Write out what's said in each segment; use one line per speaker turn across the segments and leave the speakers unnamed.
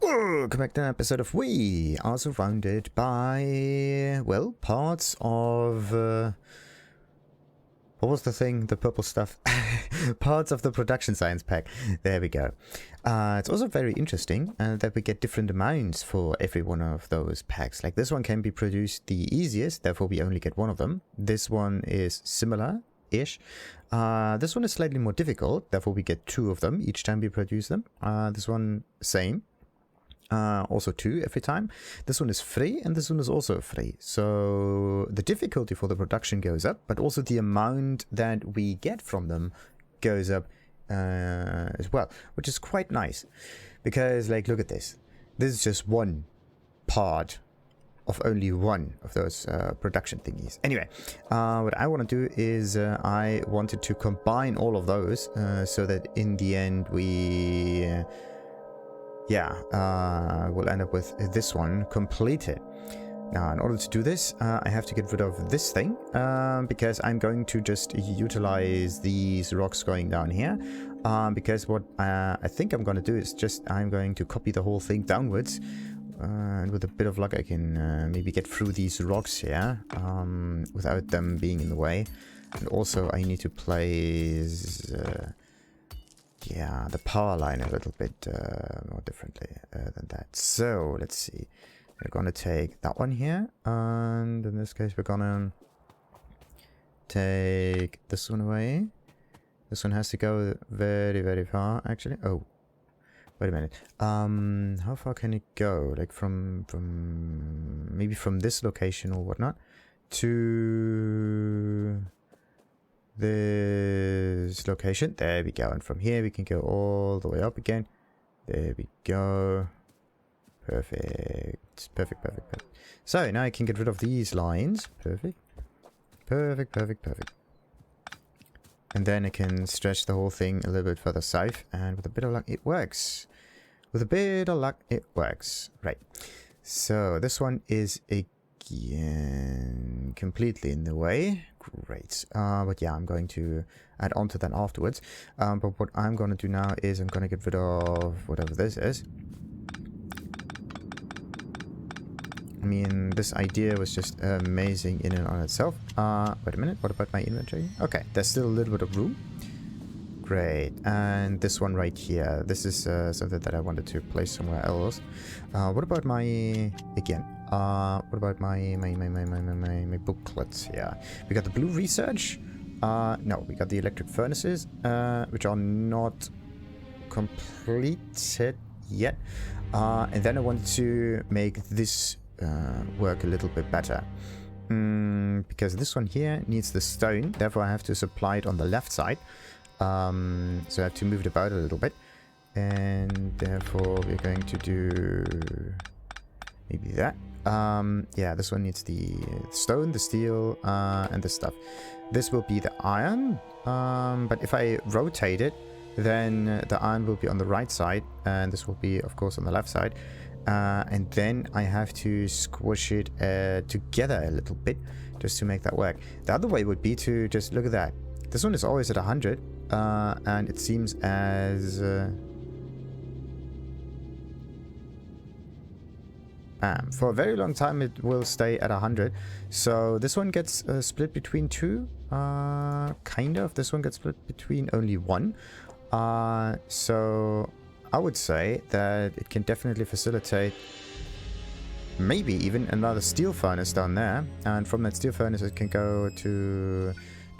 Welcome back to an episode of We are surrounded by, well, parts of, what was the thing? The purple stuff. Parts of the production science pack. There we go. It's also very interesting that we get different amounts for every one of those packs. Like this one can be produced the easiest, therefore we only get one of them. This one is similar-ish. This one is slightly more difficult, therefore we get two of them each time we produce them. This one, same. Also two every time. This one is free and this one is also free. So the difficulty for the production goes up, but also the amount that we get from them goes up as well, which is quite nice. Because, like, look at this. This is just one part of only one of those production thingies. Anyway, what I want to do is I wanted to combine all of those so that in the end we... we'll end up with this one completed. Now, in order to do this, I have to get rid of this thing, because I'm going to just utilize these rocks going down here, because what I think I'm going to do is just, I'm going to copy the whole thing downwards, and with a bit of luck I can maybe get through these rocks here, without them being in the way. And also I need to place... the power line a little bit more differently than that. So, let's see. We're going to take that one here. And in this case, we're going to take this one away. This one has to go very, very far, actually. Oh, wait a minute. How far can it go? Like from maybe from this location or whatnot to... this location. There we go. And from here we can go all the way up again. There we go. Perfect. Perfect, perfect, perfect. So now I can get rid of these lines. Perfect. Perfect, perfect, perfect. And then I can stretch the whole thing a little bit further south. And with a bit of luck, it works. With a bit of luck, it works. Right. So this one is again completely in the way. Great. But yeah, I'm going to add on to that afterwards. But what I'm going to do now is I'm going to get rid of whatever this is. I mean, this idea was just amazing in and on itself. Wait a minute. What about my inventory? Okay, there's still a little bit of room. Great. And this one right here. This is something that I wanted to place somewhere else. What about my... again... what about my booklets here? We got the blue research. No, we got the electric furnaces, which are not completed yet. And then I wanted to make this work a little bit better. Because this one here needs the stone, therefore I have to supply it on the left side. So I have to move it about a little bit. And therefore we're going to do maybe that. Yeah, this one needs the stone, the steel, and this stuff. This will be the iron, but if I rotate it, then the iron will be on the right side, and this will be, of course, on the left side. And then I have to squish it together a little bit, just to make that work. The other way would be to just look at that. This one is always at 100, and it seems as... for a very long time it will stay at 100. So this one gets split between two. Kind of. This one gets split between only one. So I would say that it can definitely facilitate maybe even another steel furnace down there. And from that steel furnace it can go to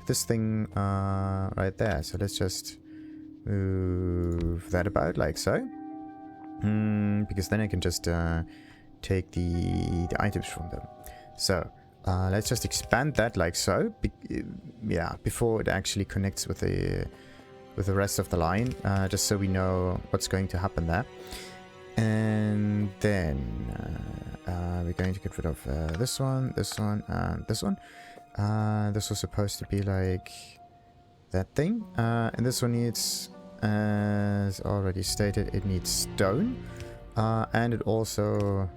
this thing right there. So let's just move that about like so. Because then I can just... take the items from them. So let's just expand that like so. Before it actually connects with the rest of the line, just so we know what's going to happen there. And then we're going to get rid of this one, and this one. This was supposed to be like that thing, and this one needs, as already stated, it needs stone, and it also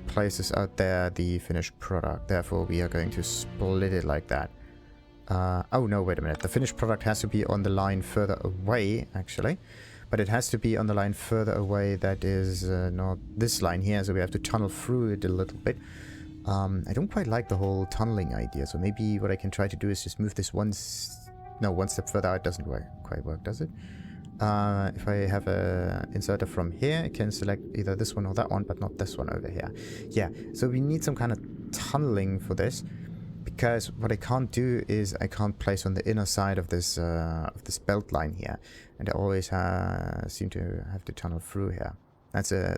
places out there the finished product. Therefore we are going to split it like that. Oh no, wait a minute, the finished product has to be on the line further away actually, But it has to be on the line further away that is not this line here, so we have to tunnel through it a little bit. I don't quite like the whole tunneling idea, so maybe what I can try to do is just move this one step further out. It doesn't quite work, does it? If I have a inserter from here, I can select either this one or that one, but not this one over here. Yeah, so we need some kind of tunneling for this, because what I can't do is I can't place on the inner side of this belt line here, and I always seem to have to tunnel through here. That's the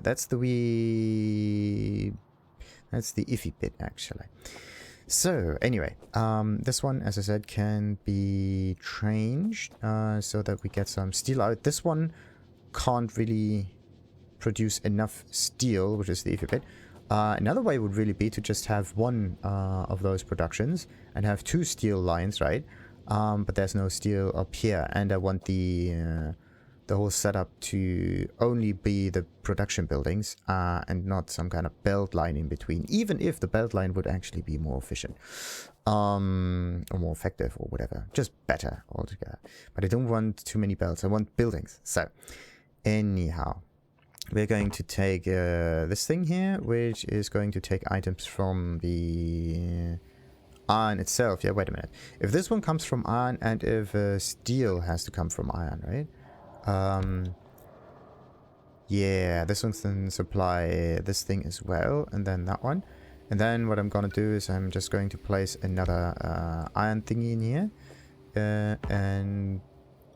iffy bit, actually. So anyway, this one, as I said, can be changed so that we get some steel out. This one can't really produce enough steel, which is the iffy bit. Another way would really be to just have one of those productions and have two steel lines, right? But there's no steel up here, and I want the whole setup to only be the production buildings and not some kind of belt line in between, even if the belt line would actually be more efficient or more effective or whatever, just better altogether. But I don't want too many belts, I want buildings. So anyhow, we're going to take this thing here, which is going to take items from the iron itself. Yeah, wait a minute. If this one comes from iron and if steel has to come from iron, right? Yeah, this one can supply this thing as well, and then that one. And then what I'm gonna do is I'm just going to place another iron thingy in here. And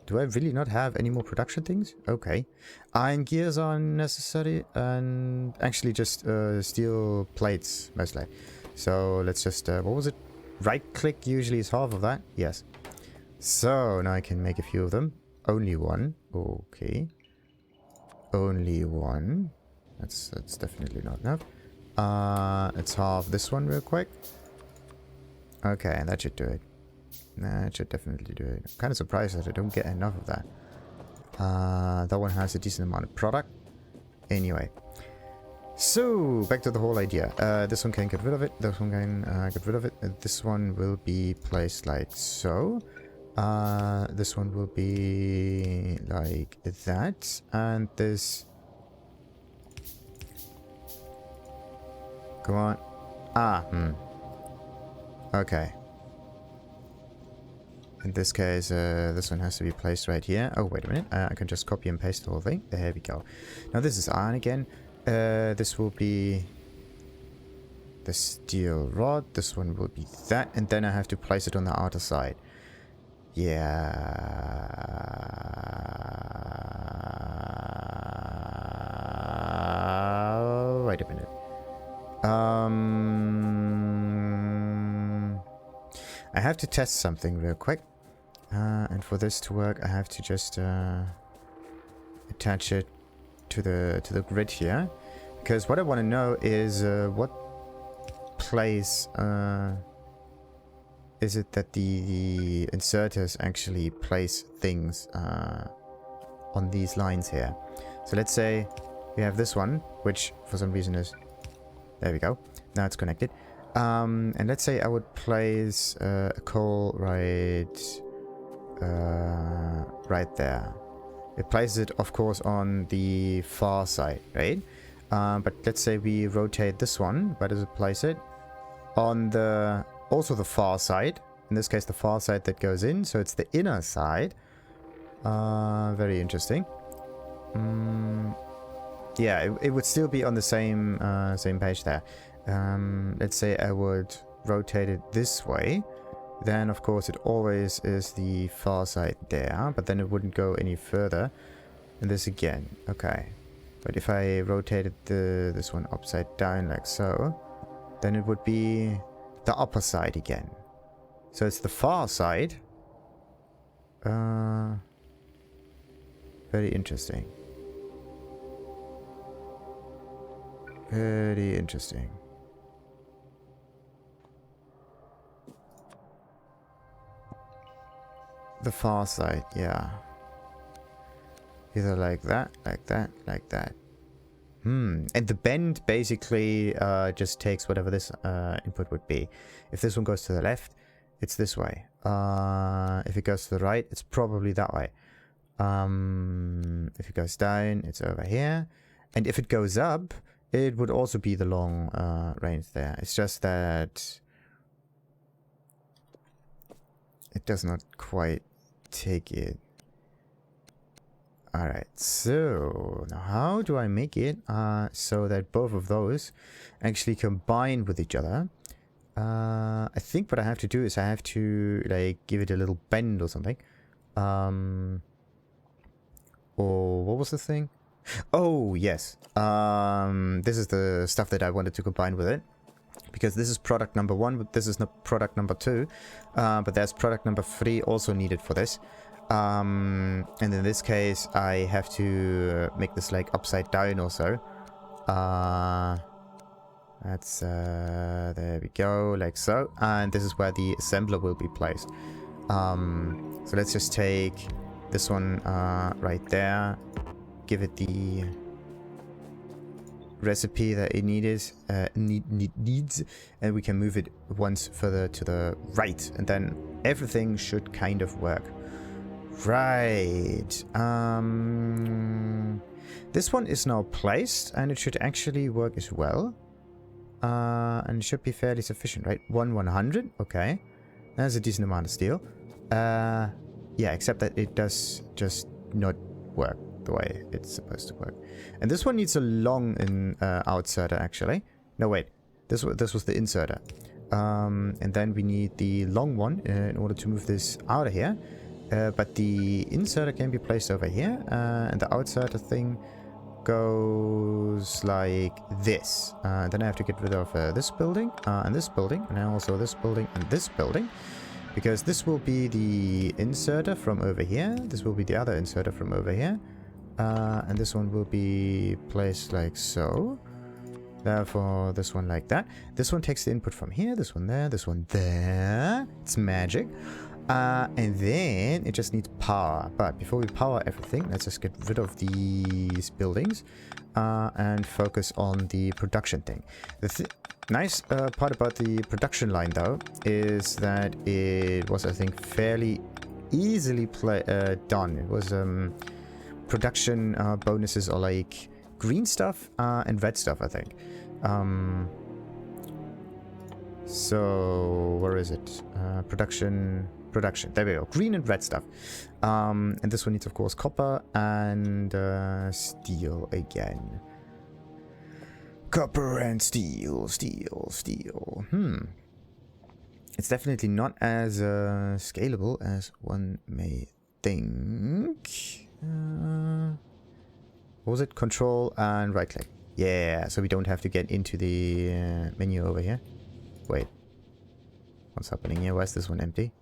do I really not have any more production things? Okay. Iron gears are necessary, and actually just steel plates mostly. So let's just, what was it? Right click usually is half of that. Yes. So now I can make a few of them. Only one. Okay. Only one. That's definitely not enough. Let's halve this one real quick. Okay, that should do it. That should definitely do it. I'm kind of surprised that I don't get enough of that. That one has a decent amount of product. Anyway. So, back to the whole idea. This one can get rid of it. This one can get rid of it. This one will be placed like so. This one will be like that, and this, come on, okay. In this case, this one has to be placed right here. Oh, wait a minute, I can just copy and paste the whole thing. There we go. Now this is iron again. This will be the steel rod. This one will be that, and then I have to place it on the outer side. Yeah. Wait a minute. I have to test something real quick. And for this to work, I have to just attach it to the grid here, because what I want to know is what place is it that the inserters actually place things on these lines here. So let's say we have this one, which for some reason is, there we go, now it's connected. And let's say I would place a coal right there. It places it, of course, on the far side, right? But let's say we rotate this one. Where does it place it? On the also the far side. In this case, the far side that goes in. So it's the inner side. Very interesting. Yeah, it would still be on the same page there. Let's say I would rotate it this way. Then, of course, it always is the far side there, but then it wouldn't go any further. And this again. Okay. But if I rotated this one upside down like so, then it would be the upper side again. So it's the far side. Very interesting. Very interesting. The far side, yeah. Either like that, like that, like that. And the bend basically just takes whatever this input would be. If this one goes to the left, it's this way. If it goes to the right, it's probably that way. If it goes down, it's over here. And if it goes up, it would also be the long range there. It's just that it does not quite take it. Alright, so now how do I make it so that both of those actually combine with each other? I think what I have to do is I have to like give it a little bend or something. Or what was the thing? Oh, yes. This is the stuff that I wanted to combine with it. Because this is product number 1, but this is not product number 2. But there's product number 3 also needed for this. And in this case, I have to make this like upside down or so. That's, there we go, like so. And this is where the assembler will be placed. So let's just take this one right there. Give it the recipe that it needs, and we can move it once further to the right. And then everything should kind of work. Right. This one is now placed, and it should actually work as well. And it should be fairly sufficient, right? 100. Okay. That's a decent amount of steel. Yeah, except that it does just not work the way it's supposed to work. And this one needs a long outsider, actually. No, wait. This was the inserter. And then we need the long one in order to move this out of here. But the inserter can be placed over here. And the outsider thing goes like this. Then I have to get rid of this building and this building. And then also this building and this building. Because this will be the inserter from over here. This will be the other inserter from over here. And this one will be placed like so. Therefore, this one like that. This one takes the input from here. This one there. This one there. It's magic. And then it just needs power. But before we power everything, let's just get rid of these buildings. And focus on the production thing. The nice part about the production line, though, is that it was, I think, fairly easily done. It was production bonuses are like green stuff and red stuff, I think. So where is it? Production. There we go. Green and red stuff. And this one needs, of course, copper and steel again. Copper and steel. It's definitely not as scalable as one may think. What was it? Control and right click. Yeah, so we don't have to get into the menu over here. Wait. What's happening here? Why is this one empty?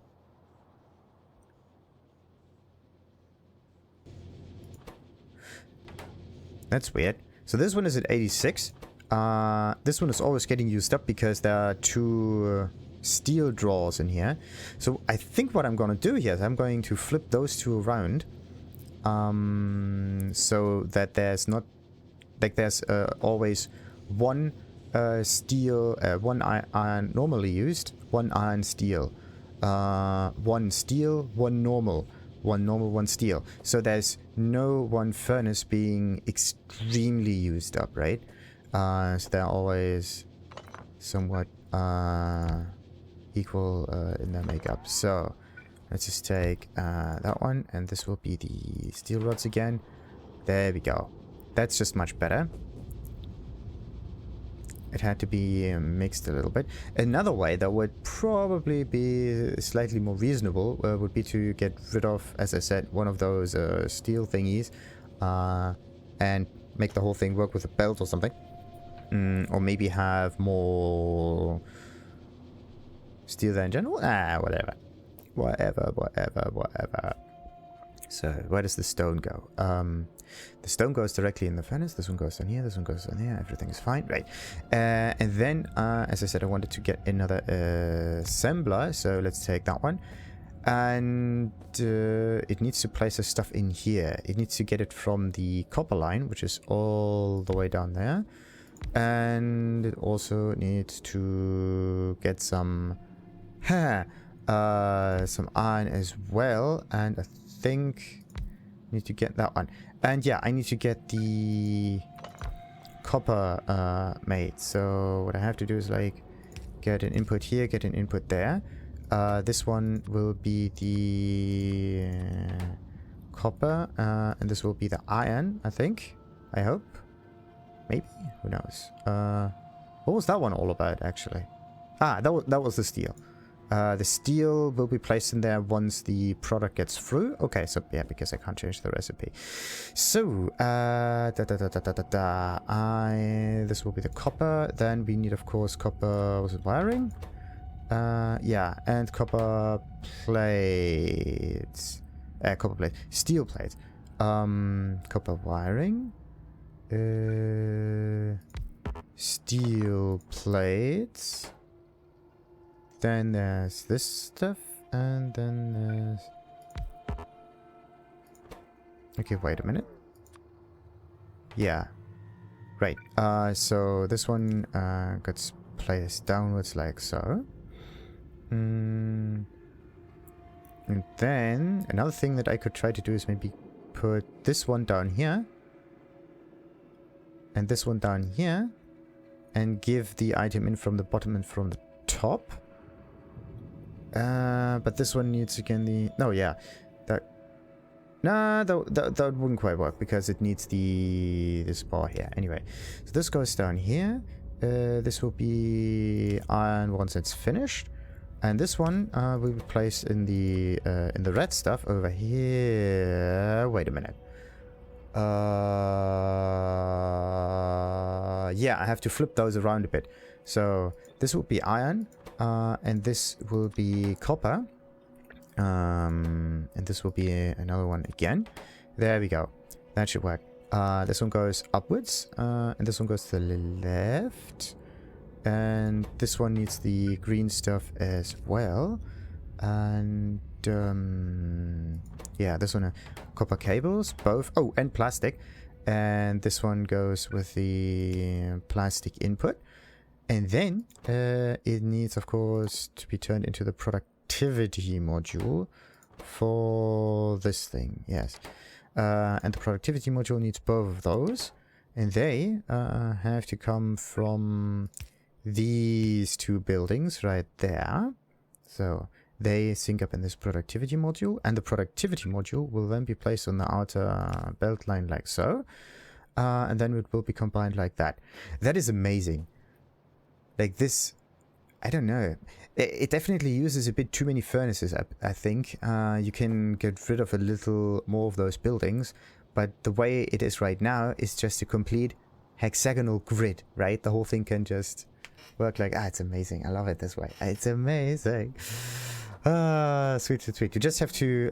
That's weird. So this one is at 86. This one is always getting used up because there are 2 steel drawers in here. So I think what I'm going to do here is I'm going to flip those 2 around. So that there's not... Like there's always one steel, one iron normally used, one iron steel. One steel, one normal. One normal, one steel. So there's no one furnace being extremely used up, right? So they're always somewhat equal in their makeup. So let's just take that one, and this will be the steel rods again. There we go. That's just much better. It had to be mixed a little bit. Another way that would probably be slightly more reasonable would be to get rid of, as I said, one of those steel thingies and make the whole thing work with a belt or something. Or maybe have more steel there in general. Whatever. Whatever. So, where does the stone go? The stone goes directly in the furnace. This one goes down here. This one goes down here. Everything is fine. Right. And then, as I said, I wanted to get another assembler. So let's take that one. And it needs to place the stuff in here. It needs to get it from the copper line, which is all the way down there. And it also needs to get some iron as well. And I think Need to get that one. And yeah, I need to get the copper made. So what I have to do is like get an input here, get an input there. This one will be the copper, and this will be the iron, I think. I hope. Maybe? Who knows? What was that one all about, actually? Ah, that was the steel. The steel will be placed in there once the product gets through. Okay, so yeah, because I can't change the recipe. So, this will be the copper. Then we need, of course, copper. Was it wiring? Yeah, and copper plates. Copper plate. Steel plate. Copper wiring. Steel plates. Then there's this stuff, and then there's... Okay, wait a minute. Yeah. Right. So this one gets placed downwards like so. And then another thing that I could try to do is maybe put this one down here. And this one down here. And give the item in from the bottom and from the top. But this one needs again the... No, yeah. That wouldn't quite work because it needs this bar here. Anyway, so this goes down here. This will be iron once it's finished. And this one will be placed in the red stuff over here. Wait a minute. Yeah, I have to flip those around a bit. So this will be iron, and this will be copper, and this will be another one again. There we go. That should work. This one goes upwards, and this one goes to the left. And this one needs the green stuff as well. And yeah, this one copper cables, both. Oh, and plastic. And this one goes with the plastic input. And then it needs, of course, to be turned into the productivity module for this thing. Yes. And the productivity module needs both of those. And they have to come from these two buildings right there. So they sync up in this productivity module, and the productivity module will then be placed on the outer belt line like so, and then it will be combined like that. That is amazing. Like this, I don't know. It definitely uses a bit too many furnaces, I think. You can get rid of a little more of those buildings, but the way it is right now is just a complete hexagonal grid, right? The whole thing can just work like, it's amazing. I love it this way. It's amazing. Sweet, sweet, sweet. You just have to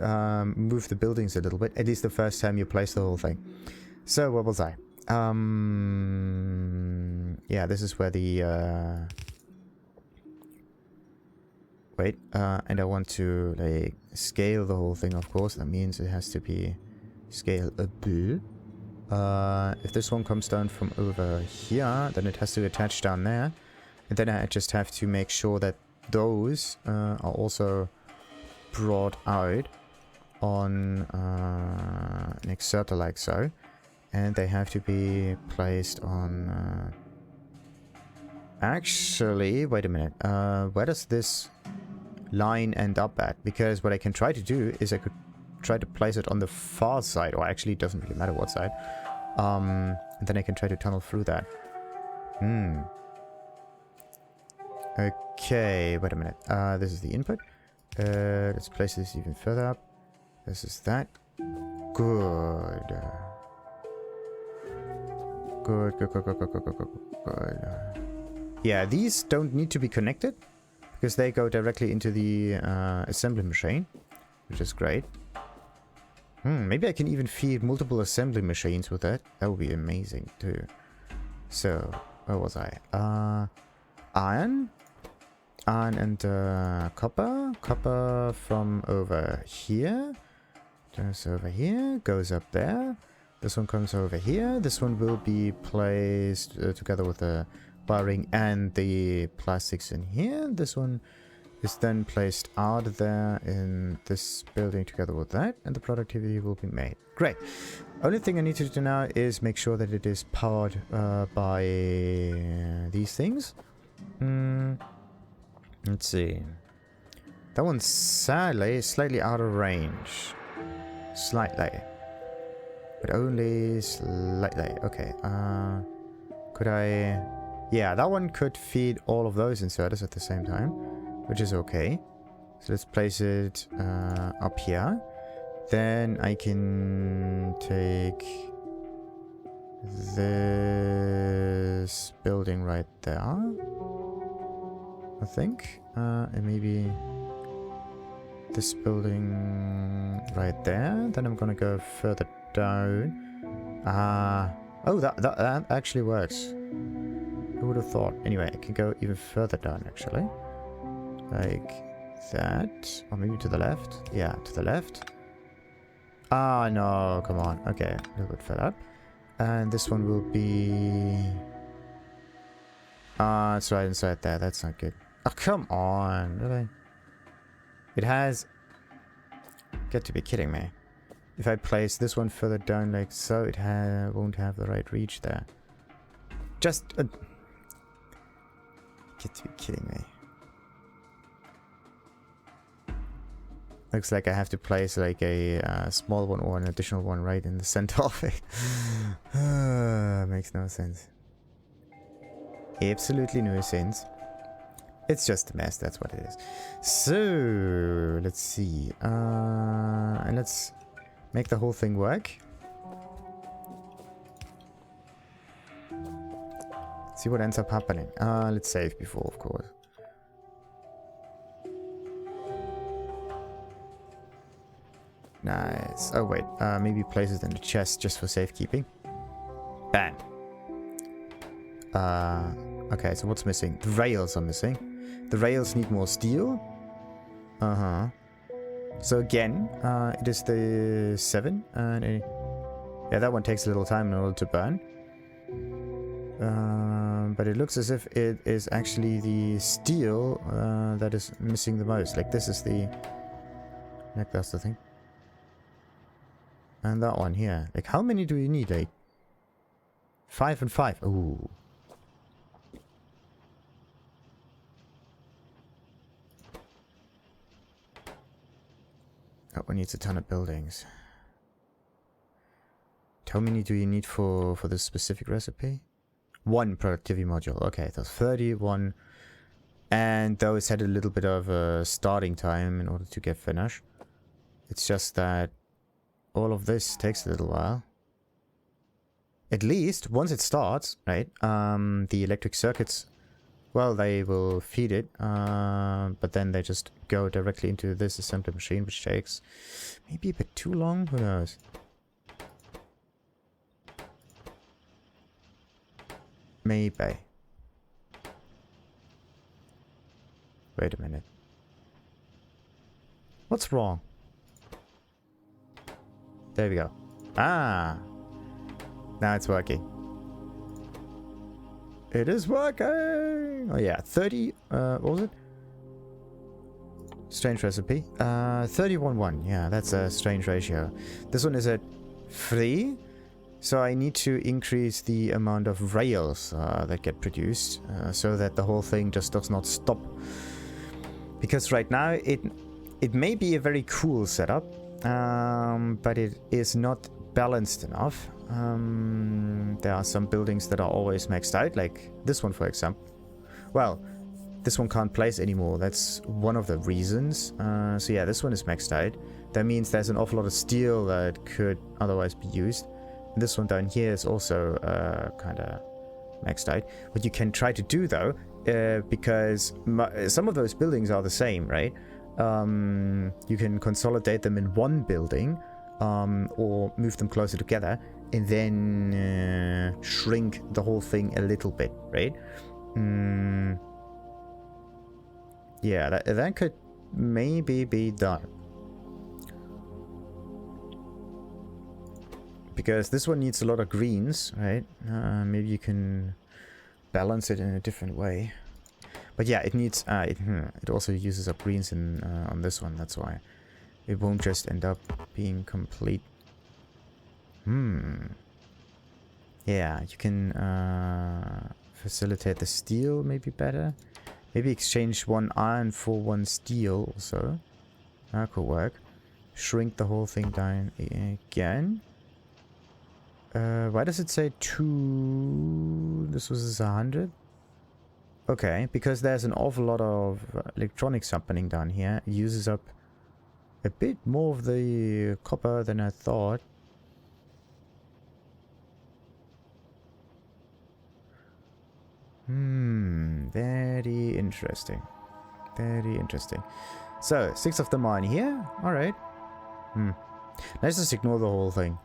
move the buildings a little bit, at least the first time you place the whole thing. So, what was I? Yeah, this is where the... Wait, and I want to, like, scale the whole thing, of course. That means it has to be scalable. If this one comes down from over here, then it has to attach down there. And then I just have to make sure that those are also brought out on an exerter like so. And they have to be placed on... Actually, wait a minute. Where does this line end up at? Because what I can try to do is I could try to place it on the far side. Or actually, it doesn't really matter what side. And then I can try to tunnel through that. Okay, wait a minute. This is the input. Let's place this even further up. This is that. Good. Good. Yeah, these don't need to be connected because they go directly into the assembly machine, which is great. Maybe I can even feed multiple assembly machines with that. That would be amazing too. So, where was I? Iron and copper. Copper from over here. Goes over here. Goes up there. This one comes over here. This one will be placed together with the wiring and the plastics in here. This one is then placed out there in this building together with that, and the productivity will be made. Great. Only thing I need to do now is make sure that it is powered by these things. Let's see. That one's sadly slightly out of range. Slightly. But only slightly. Okay. Could I... Yeah, that one could feed all of those inserters at the same time, which is okay. So let's place it up here. Then I can take this building right there, I think. And maybe this building right there. Then I'm gonna go further down. Oh, that actually works. Who would have thought? Anyway, I can go even further down, actually. Like that. Or maybe to the left. Yeah, to the left. Ah, no, come on. Okay, a little bit further up. And this one will be... it's right inside there. That's not good. Oh, come on. Really? It has... Got to be kidding me. If I place this one further down like so, it won't have the right reach there. Just... Got to be kidding me. Looks like I have to place like a small one or an additional one right in the center of it. Makes no sense. Absolutely no sense. It's just a mess, that's what it is. So, let's see. And let's make the whole thing work. See what ends up happening. Let's save before, of course. Nice. Oh wait, maybe place it in the chest just for safekeeping. Bam. Okay, so what's missing? The rails are missing. The rails need more steel. So again, it is the 7. And yeah, that one takes a little time in order to burn. But it looks as if it is actually the steel that is missing the most. Like this is the... Like that's the thing. And that one here. Like how many do you need? Like 5 and 5. Ooh. That one needs a ton of buildings. How many do you need for this specific recipe? 1 productivity module. Okay, that's 31. And those had a little bit of a starting time in order to get finished. It's just that all of this takes a little while. At least once it starts, right? The electric circuits, well, they will feed it, but then they just go directly into this assembly machine, which takes maybe a bit too long. Who knows? Maybe. Wait a minute. What's wrong? There we go. Ah! Now it's working. It is working! Oh yeah, 30, what was it? Strange recipe. 31-1. Yeah, that's a strange ratio. This one is at 3. So I need to increase the amount of rails that get produced so that the whole thing just does not stop. Because right now it may be a very cool setup, but it is not balanced enough. There are some buildings that are always maxed out, like this one for example. Well, this one can't place anymore. That's one of the reasons. So yeah, this one is maxed out. That means there's an awful lot of steel that could otherwise be used. This one down here is also kind of maxed out. What you can try to do though, because some of those buildings are the same, right? You can consolidate them in one building, or move them closer together, and then shrink the whole thing a little bit, right? Yeah, that could maybe be done. Because this one needs a lot of greens, right? Maybe you can balance it in a different way. But yeah, it needs it also uses up greens in on this one. That's why it won't just end up being complete. Yeah, you can facilitate the steel maybe better. Maybe exchange one iron for one steel also. That could work. Shrink the whole thing down again. Why does it say 2? This was 100? Okay, because there's an awful lot of electronics happening down here. It uses up a bit more of the copper than I thought. Very interesting. Very interesting. So, 6 of them are in here. Alright. Let's just ignore the whole thing.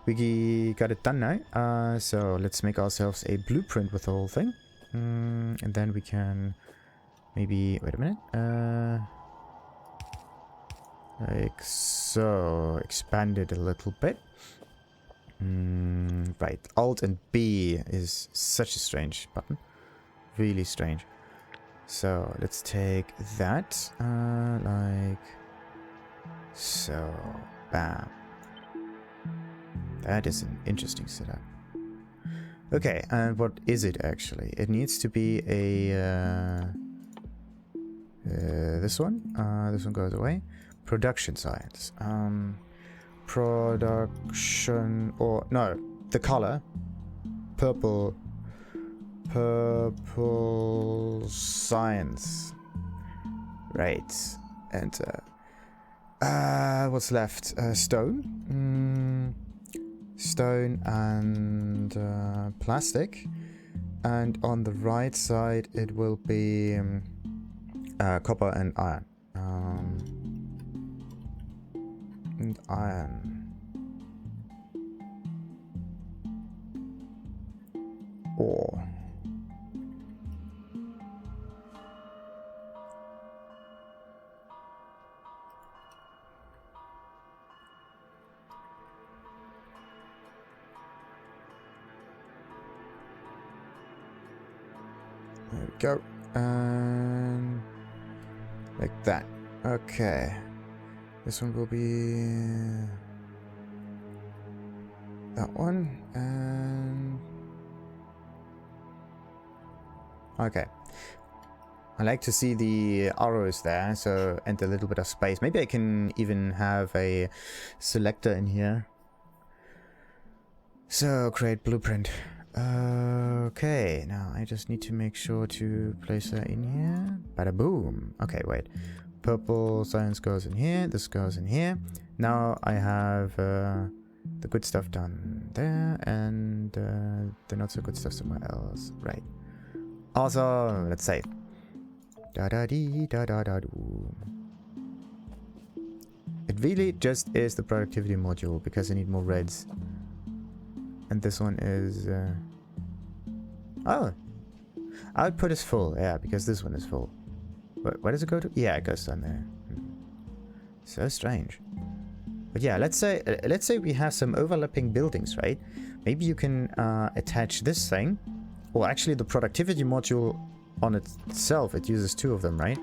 We got it done now. So, let's make ourselves a blueprint with the whole thing. And then we can maybe... Wait a minute. Like so. Expand it a little bit. Right. Alt and B is such a strange button. Really strange. So, let's take that. Like so. Bam. That is an interesting setup. Okay, and what is it actually? It needs to be a... this one? This one goes away. Production science. Production... Or, no, the color. Purple science. Right. Enter. What's left? Stone. Stone and plastic. And on the right side it will be copper and iron. And iron. Ore. There we go. And like that. Okay. This one will be that one. And okay. I like to see the arrows there, so and a little bit of space. Maybe I can even have a selector in here. So create blueprint. Okay, now I just need to make sure to place that in here. Bada boom. Okay, wait. Purple science goes in here. This goes in here. Now I have the good stuff done there, and the not so good stuff somewhere else. Right. Also, let's save. Da da dee da da da doo. It really just is the productivity module because I need more reds. And this one is... oh! Output is full, yeah, because this one is full. Where does it go to? Yeah, it goes down there. So strange. But yeah, let's say we have some overlapping buildings, right? Maybe you can attach this thing. Or actually the productivity module on itself, it uses 2 of them, right?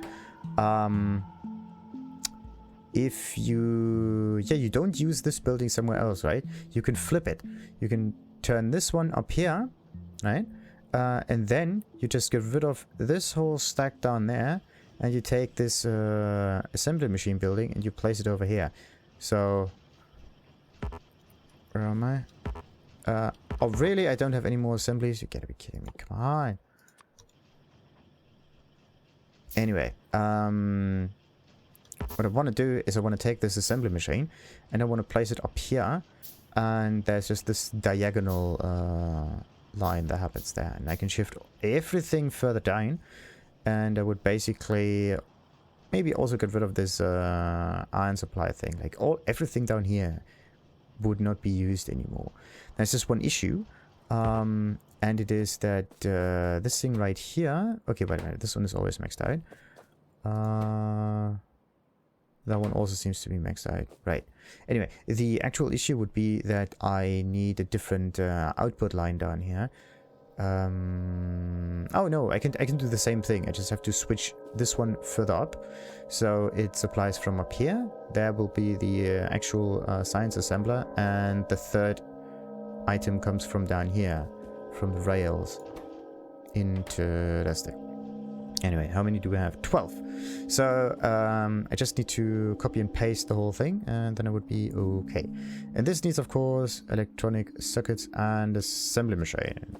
If you... yeah, you don't use this building somewhere else, right? You can flip it. You can turn this one up here, right? And then you just get rid of this whole stack down there, and you take this assembly machine building and you place it over here. So... where am I? Oh, really? I don't have any more assemblies? You gotta be kidding me. Come on. Anyway, what I want to do is I want to take this assembly machine and I want to place it up here, and there's just this diagonal line that happens there, and I can shift everything further down, and I would basically maybe also get rid of this iron supply thing. Like everything down here would not be used anymore. There's just one issue, and it is that this thing right here... okay, wait a minute, this one is always maxed out. That one also seems to be maxed out. Right. Anyway, the actual issue would be that I need a different output line down here. Oh no, I can do the same thing. I just have to switch this one further up. So it supplies from up here. There will be the actual science assembler, and the third item comes from down here, from the rails. Interesting. Anyway, how many do we have? 12. So I just need to copy and paste the whole thing, and then it would be okay. And this needs, of course, electronic circuits and assembly machine.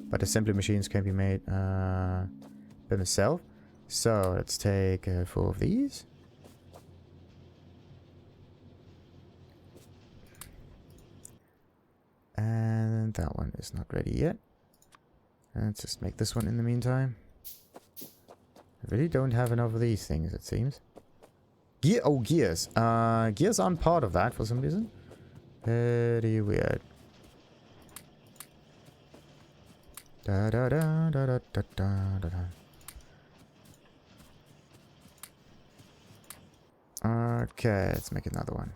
But assembly machines can be made by myself. So let's take 4 of these. And that one is not ready yet. Let's just make this one in the meantime. I really don't have enough of these things, it seems. Gears. Gears aren't part of that for some reason. Very weird. Da da da da da da da da. Okay, let's make another one.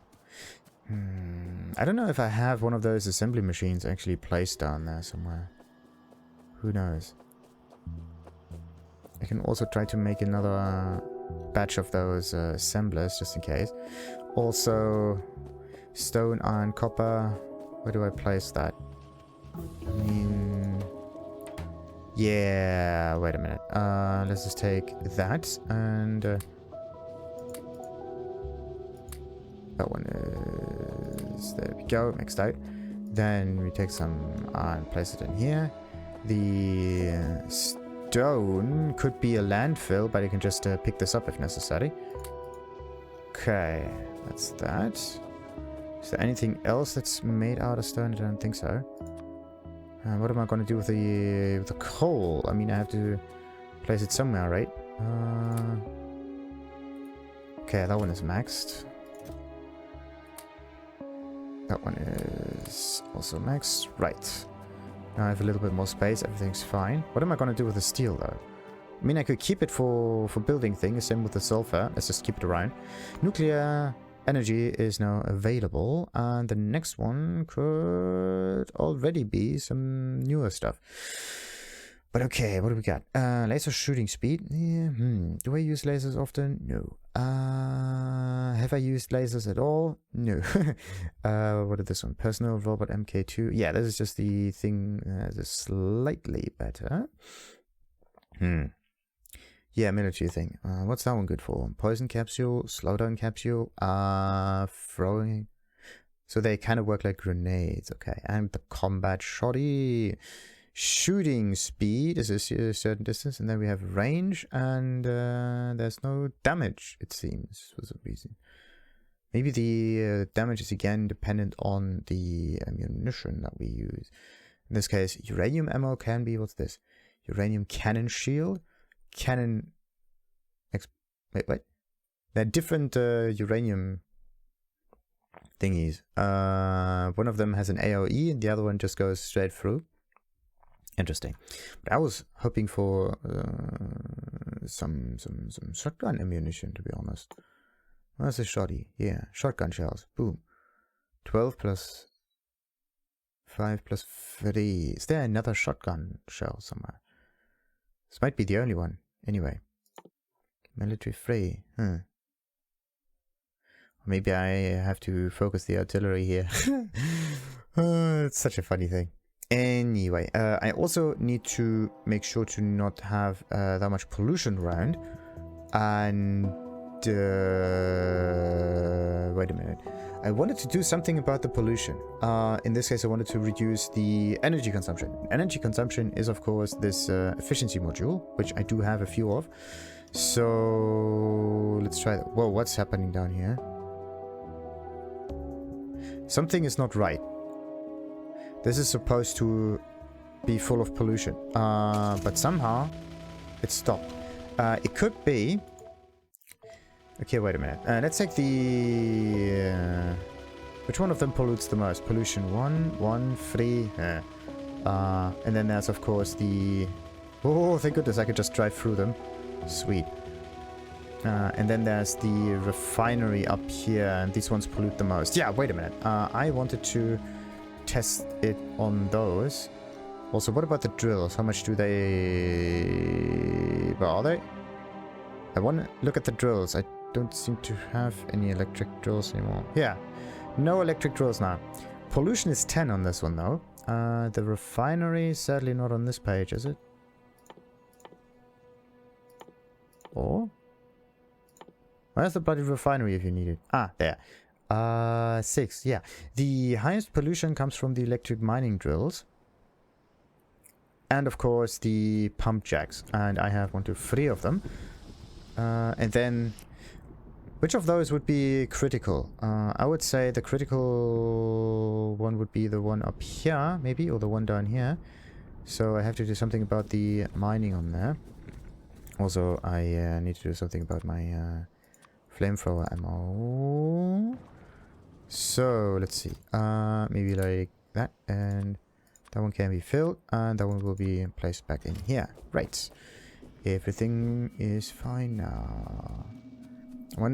I don't know if I have one of those assembly machines actually placed down there somewhere. Who knows? I can also try to make another batch of those assemblers just in case. Also, stone, iron, copper. Where do I place that? I mean, yeah, wait a minute. Let's just take that and that one is, there we go, mixed out. Then we take some iron, place it in here. The stone could be a landfill, but you can just pick this up if necessary. Okay, that's that. Is there anything else that's made out of stone? I don't think so. What am I going to do with the coal? I mean, I have to place it somewhere, right? Okay, that one is maxed. That one is also maxed. Right. Now I have a little bit more space. Everything's fine. What am I going to do with the steel, though? I mean, I could keep it for building things. Same with the sulfur. Let's just keep it around. Nuclear energy is now available. And the next one could already be some newer stuff. But okay, what do we got? Laser shooting speed. Yeah, Do I use lasers often? No. Have I used lasers at all? No. What is this one? Personal robot MK2. Yeah, this is just the thing that is slightly better. Yeah, military thing. What's that one good for? Poison capsule, slowdown capsule, throwing. So they kind of work like grenades. Okay, and the combat shoddy. Shooting speed is a certain distance, and then we have range, and there's no damage, it seems, for some reason. Maybe the damage is again dependent on the ammunition that we use. In this case, uranium ammo can be, what's this? Uranium cannon shield? Cannon... Wait, what? There are different uranium thingies. One of them has an AOE, and the other one just goes straight through. Interesting. But I was hoping for some shotgun ammunition, to be honest. Where's the shoddy? Yeah, shotgun shells. Boom. 12 plus 5 plus 3. Is there another shotgun shell somewhere? This might be the only one. Anyway. Military free. Maybe I have to focus the artillery here. It's such a funny thing. Anyway, I also need to make sure to not have that much pollution around. And wait a minute. I wanted to do something about the pollution. In this case, I wanted to reduce the energy consumption. Energy consumption is, of course, this efficiency module, which I do have a few of. So let's try that. Whoa, what's happening down here? Something is not right. This is supposed to be full of pollution, but somehow it stopped. It could be... Okay, wait a minute. Let's take the... Which one of them pollutes the most? Pollution 1, 3... and then there's, of course, the... Oh, thank goodness, I could just drive through them. Sweet. And then there's the refinery up here, and these ones pollute the most. Yeah, wait a minute. I wanted to test it on those. Also, what about the drills? How much do they... Where are they? I want to look at the drills. I don't seem to have any electric drills anymore. Yeah, no electric drills now. Pollution is 10 on this one, though. The refinery, sadly not on this page, is it? Or? Where's the bloody refinery if you need it? Ah, there. 6, yeah. The highest pollution comes from the electric mining drills. And of course the pump jacks. And I have 1, 2, 3 of them. And then... Which of those would be critical? I would say the critical one would be the one up here, maybe, or the one down here. So I have to do something about the mining on there. Also, I need to do something about my flamethrower ammo. So, let's see. Maybe like that, and that one can be filled, and that one will be placed back in here. Right. Everything is fine now.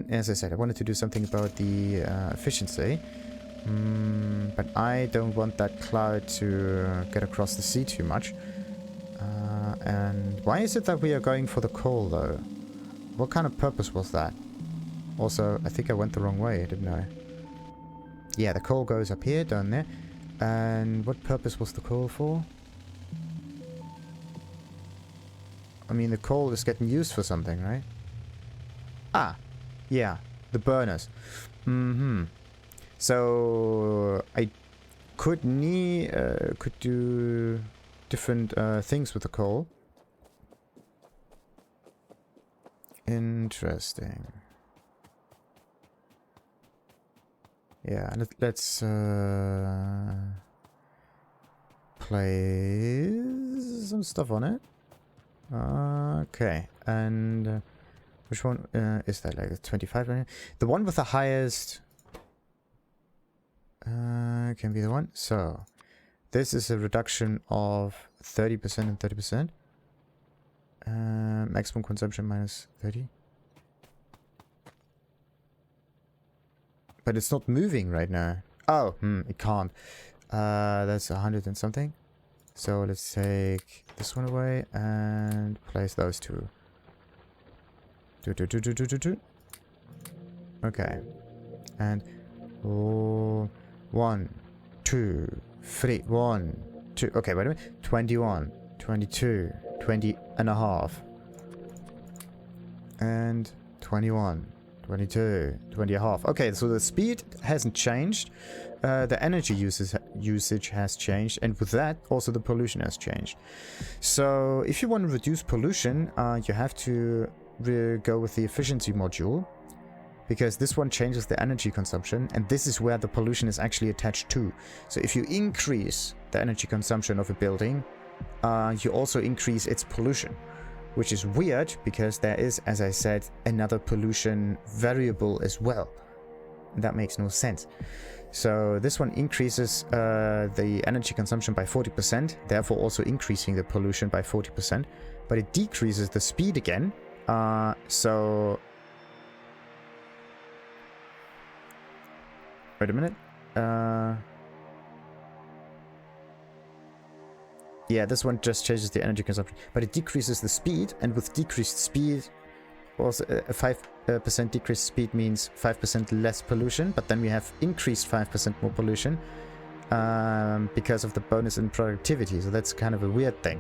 As I said, I wanted to do something about the efficiency. But I don't want that cloud to get across the sea too much. And why is it that we are going for the coal, though? What kind of purpose was that? Also, I think I went the wrong way, didn't I? Yeah, the coal goes up here, down there. And what purpose was the coal for? I mean, the coal is getting used for something, right? Ah! Yeah, the burners. So I could do different things with the coal. Interesting. Yeah, let's place some stuff on it. Okay, and which one is that? Like 25 right here? The one with the highest can be the one. So this is a reduction of 30% and 30%. Maximum consumption minus 30. But it's not moving right now. Oh, it can't. That's 100 and something. So let's take this one away and place those two. Okay. And 1, 2, 3. 1, 2. Okay, wait a minute. 21, 22, 20 and a half. And 21, 22, 20 and a half. Okay, so the speed hasn't changed. The energy usage has changed, and with that, also the pollution has changed. So if you want to reduce pollution, you have to go with the efficiency module, because this one changes the energy consumption, and this is where the pollution is actually attached to. So if you increase the energy consumption of a building, you also increase its pollution, which is weird because there is, as I said, another pollution variable as well. That makes no sense. So this one increases the energy consumption by 40%, therefore also increasing the pollution by 40%, but it decreases the speed again. So wait a minute. Yeah, this one just changes the energy consumption, but it decreases the speed, and with decreased speed, also a 5% decreased speed means 5% less pollution, but then we have increased 5% more pollution because of the bonus in productivity. So that's kind of a weird thing.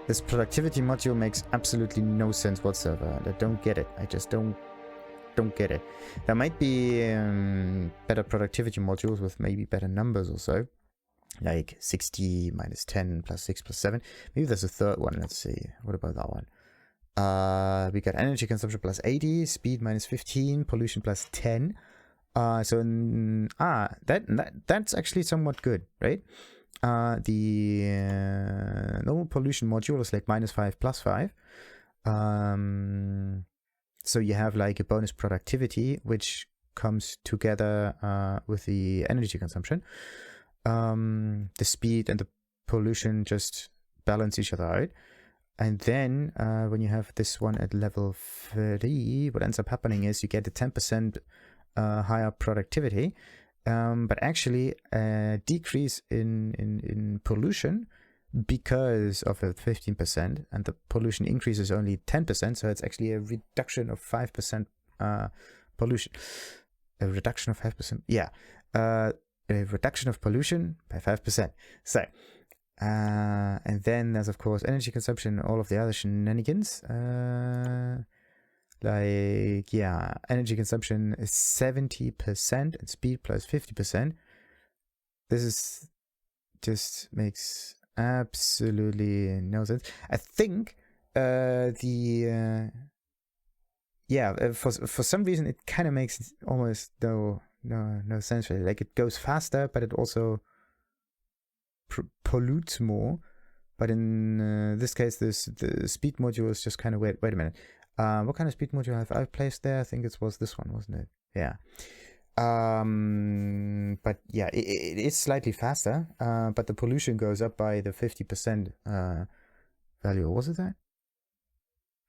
This productivity module makes absolutely no sense whatsoever, and I don't get it. I just don't get it. There might be better productivity modules with maybe better numbers or so. Like 60 minus 10 plus 6 plus 7. Maybe there's a third one. Let's see. What about that one? We got energy consumption plus 80, speed minus 15, pollution plus 10. That's actually somewhat good, right? The normal pollution module is like minus 5 plus 5. So you have like a bonus productivity, which comes together with the energy consumption. The speed and the pollution just balance each other out. And then when you have this one at level 3, what ends up happening is you get a 10% higher productivity, but actually a decrease in pollution, because of a 15%, and the pollution increase is only 10%, so it's actually a reduction of 5% pollution. A reduction of 5%, yeah. A reduction of pollution by 5%. So, and then there's of course energy consumption and all of the other shenanigans. Like, yeah, energy consumption is 70% and speed plus 50%. This is just makes absolutely no sense. I think for some reason it kind of makes almost no sense really. Like, it goes faster, but it also pollutes more. But in this case, the speed module is just kind of wait a minute. What kind of speed module have I placed there? I think it was this one, wasn't it? Yeah. But yeah, it is slightly faster, but the pollution goes up by the 50% value. Was it that?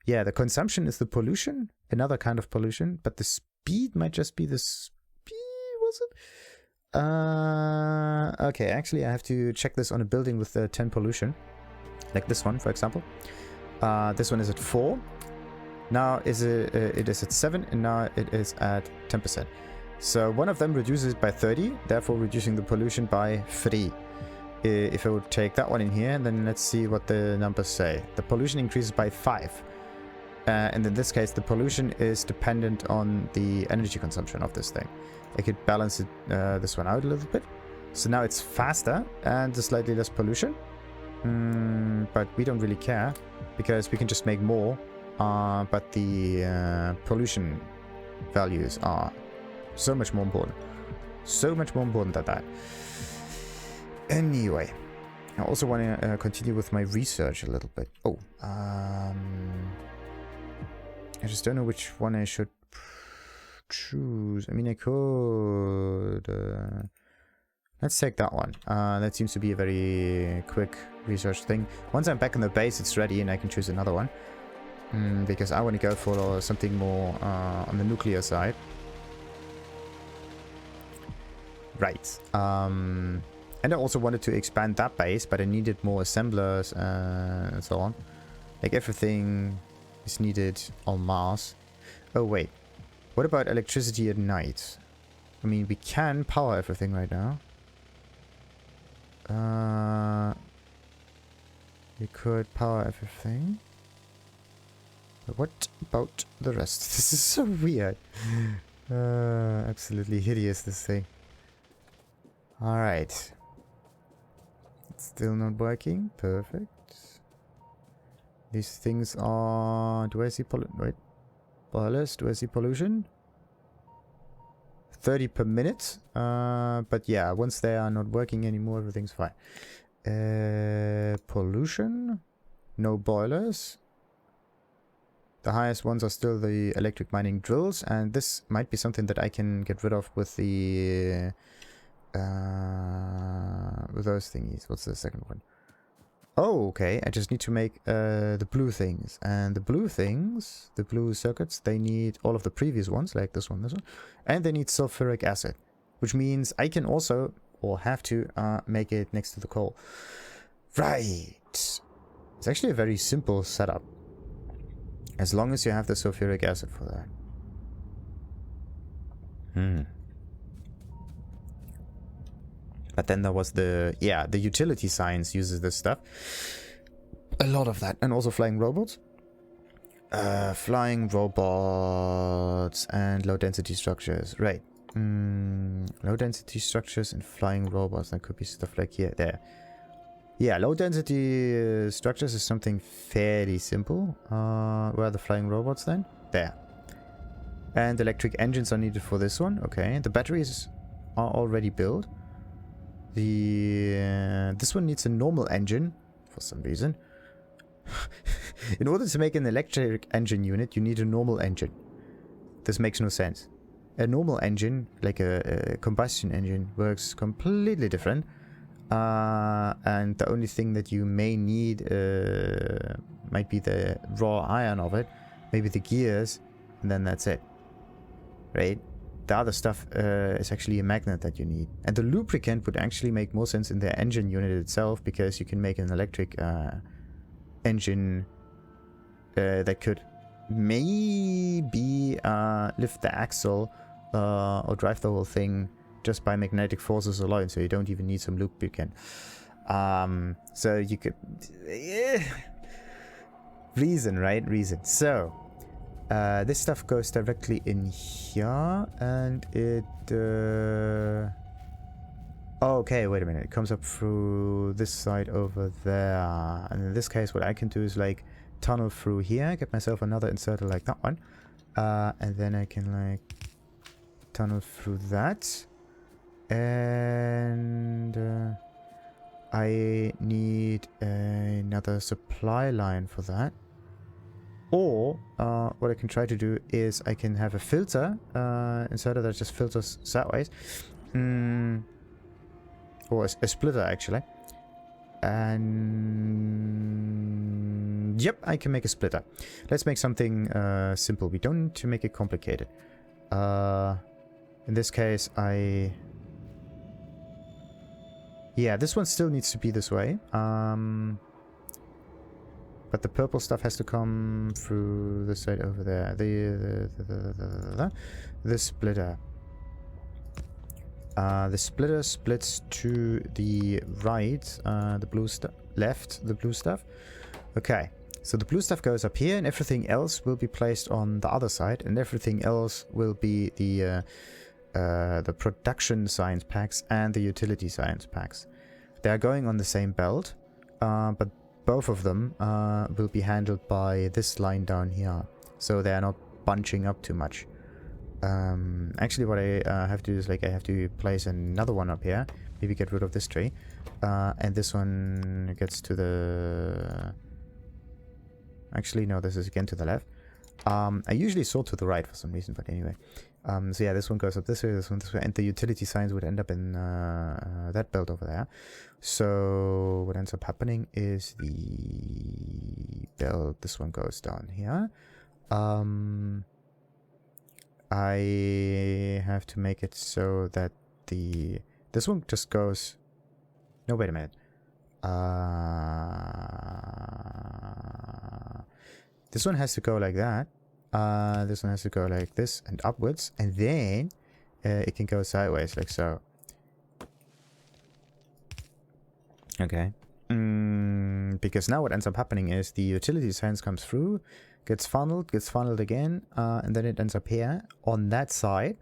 Yeah, the consumption is the pollution, another kind of pollution, but the speed might just be the speed, was it? Okay, actually I have to check this on a building with 10 pollution, like this one, for example. This one is at 4. Now it is at 7, and now it is at 10%. So one of them reduces by 30, therefore reducing the pollution by 3. If I would take that one in here, then let's see what the numbers say. The pollution increases by 5. And in this case, the pollution is dependent on the energy consumption of this thing. I could balance it, this one out a little bit. So now it's faster and slightly less pollution. But we don't really care, because we can just make more. But the pollution values are so much more important. So much more important than that. Anyway, I also want to continue with my research a little bit. Oh, I just don't know which one I should choose. I mean, I could... let's take that one. That seems to be a very quick research thing. Once I'm back in the base, it's ready and I can choose another one. Because I want to go for something more on the nuclear side. Right. And I also wanted to expand that base, but I needed more assemblers and so on. Like, everything is needed en masse. Oh, wait. What about electricity at night? I mean, we can power everything right now. We could power everything. But what about the rest? This is so weird. Absolutely hideous, this thing. Alright. It's still not working. Perfect. These things are... Do I see pollution? Wait. Boilers. Do I see pollution? 30 per minute. But yeah, once they are not working anymore, everything's fine. Pollution. No boilers. The highest ones are still the electric mining drills, and this might be something that I can get rid of with the with those thingies. What's the second one? Oh, okay. I just need to make the blue things, and the blue things, the blue circuits, they need all of the previous ones, like this one, and they need sulfuric acid, which means I can also, or have to, make it next to the coal. Right. It's actually a very simple setup. As long as you have the sulfuric acid for that. But then there was the utility science uses this stuff. A lot of that. And also flying robots. Flying robots and low density structures. Right. Low density structures and flying robots. That could be stuff like here, there. Yeah, low density structures is something fairly simple. Where are the flying robots then? There. And electric engines are needed for this one. Okay, the batteries are already built. This one needs a normal engine for some reason. In order to make an electric engine unit, you need a normal engine. This makes no sense. A normal engine, like a combustion engine, works completely different. And the only thing that you may need might be the raw iron of it, maybe the gears, and then that's it. Right? the other stuff is actually a magnet that you need. And the lubricant would actually make more sense in the engine unit itself, because you can make an electric engine that could maybe lift the axle or drive the whole thing just by magnetic forces alone, so you don't even need some lubricant. So you could... reason, right? Reason. So, this stuff goes directly in here, and it... Oh, okay, wait a minute. It comes up through this side over there. And in this case, what I can do is, like, tunnel through here, get myself another inserter like that one. And then I can, like, tunnel through that. And I need another supply line for that. Or what I can try to do is I can have a filter inserter that just filters sideways. Or a splitter, actually. And yep, I can make a splitter. Let's make something simple. We don't need to make it complicated. In this case, yeah, this one still needs to be this way. But the purple stuff has to come through this side over there. The splitter. The splitter splits to the right, the blue stuff, left, the blue stuff. Okay, so the blue stuff goes up here, and everything else will be placed on the other side, and everything else will be the production science packs and the utility science packs. They are going on the same belt, but both of them will be handled by this line down here, so they are not bunching up too much. Actually, what I have to do is, like, I have to place another one up here. Maybe get rid of this tree. And this one gets to the... Actually, no, this is again to the left. I usually sort to the right for some reason, but anyway. So yeah, this one goes up this way, this one this way, and the utility signs would end up in that belt over there. So what ends up happening is the belt, this one goes down here. I have to make it so that this one just goes... No, wait a minute. This one has to go like that. This one has to go like this and upwards, and then it can go sideways like so. Okay. Because now what ends up happening is the utility science comes through, gets funneled again, and then it ends up here on that side,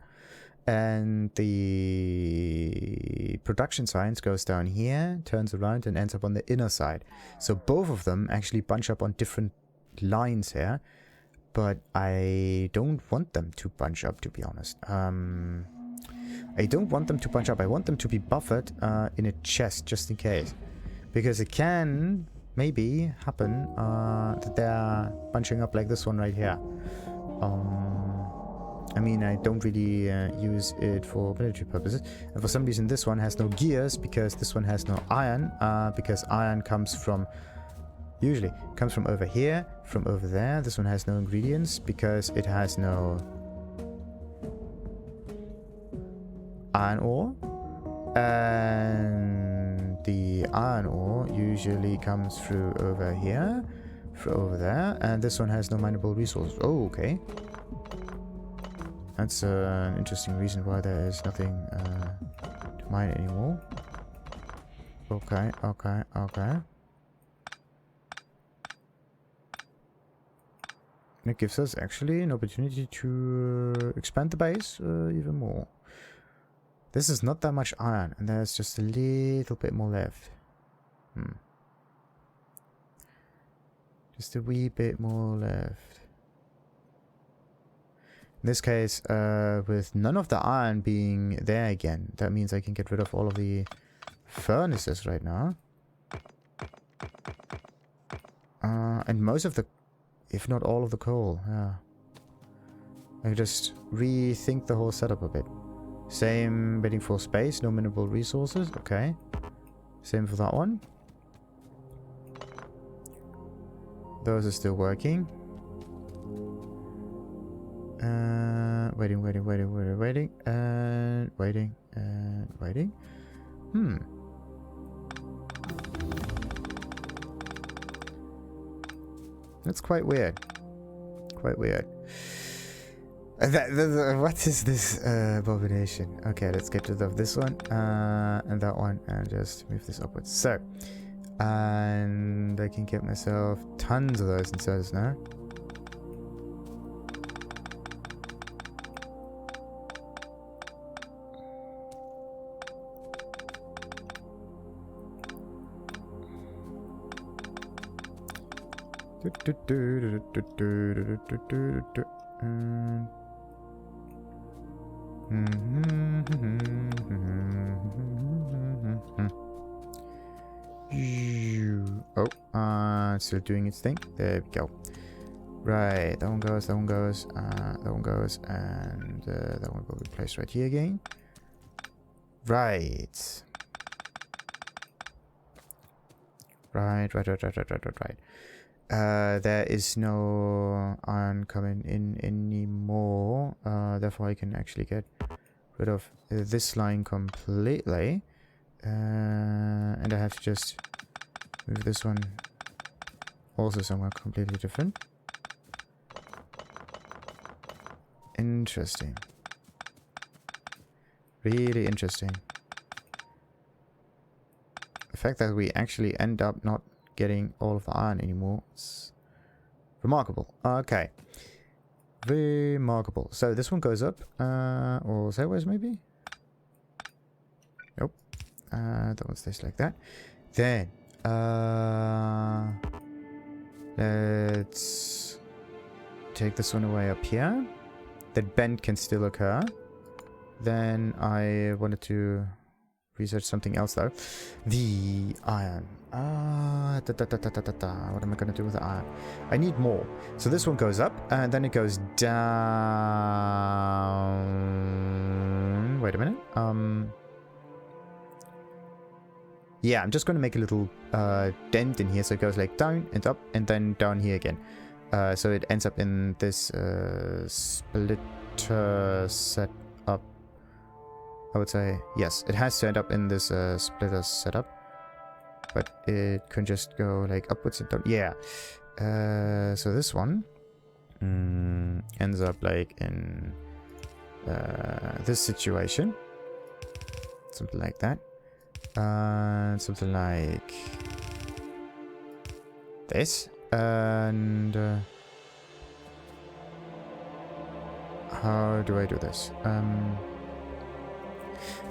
and the production science goes down here, turns around, and ends up on the inner side. So both of them actually bunch up on different lines here, but I don't want them to bunch up, to be honest. I don't want them to bunch up. I want them to be buffered in a chest, just in case, because it can maybe happen that they're bunching up like this one right here. I mean, I don't really use it for military purposes, and for some reason this one has no gears, because this one has no iron, because iron comes from, usually comes from over here, from over there. This one has no ingredients because it has no iron ore, and the iron ore usually comes through over here, through over there, and this one has no mineable resources. Oh, okay. That's an interesting reason why there is nothing to mine anymore. Okay. And it gives us actually an opportunity to expand the base even more. This is not that much iron, and there's just a little bit more left. Just a wee bit more left. In this case, with none of the iron being there again, that means I can get rid of all of the furnaces right now. And most of the, if not all of the coal, yeah. I just rethink the whole setup a bit. Same waiting for space, no mineral resources, okay. Same for that one. Those are still working. Waiting, and waiting. That's quite weird. What is this abomination? Okay, let's get rid of this one and that one, and just move this upwards. So, and I can get myself tons of those inserters now. Still doing its thing. There we go. Right, that one goes, that one goes, and that one will be placed right here again. Right. Right. There is no iron coming in anymore. Therefore, I can actually get rid of this line completely. And I have to just move this one also somewhere completely different. Interesting. Really interesting. The fact that we actually end up not getting all of the iron anymore is remarkable. Okay. Remarkable. So this one goes up, or sideways maybe? Nope. That one stays like that. Then, let's take this one away up here. That bend can still occur. Then I wanted to research something else though. The iron. What am I gonna do with the iron? I need more. So this one goes up and then it goes down. Wait a minute. Yeah, I'm just gonna make a little dent in here, so it goes like down and up and then down here again. So it ends up in this splitter setup. I would say yes, it has to end up in this splitter setup, but it can just go like upwards and down. Yeah. So this one ends up like in this situation, something like that, something like this, and how do I do this?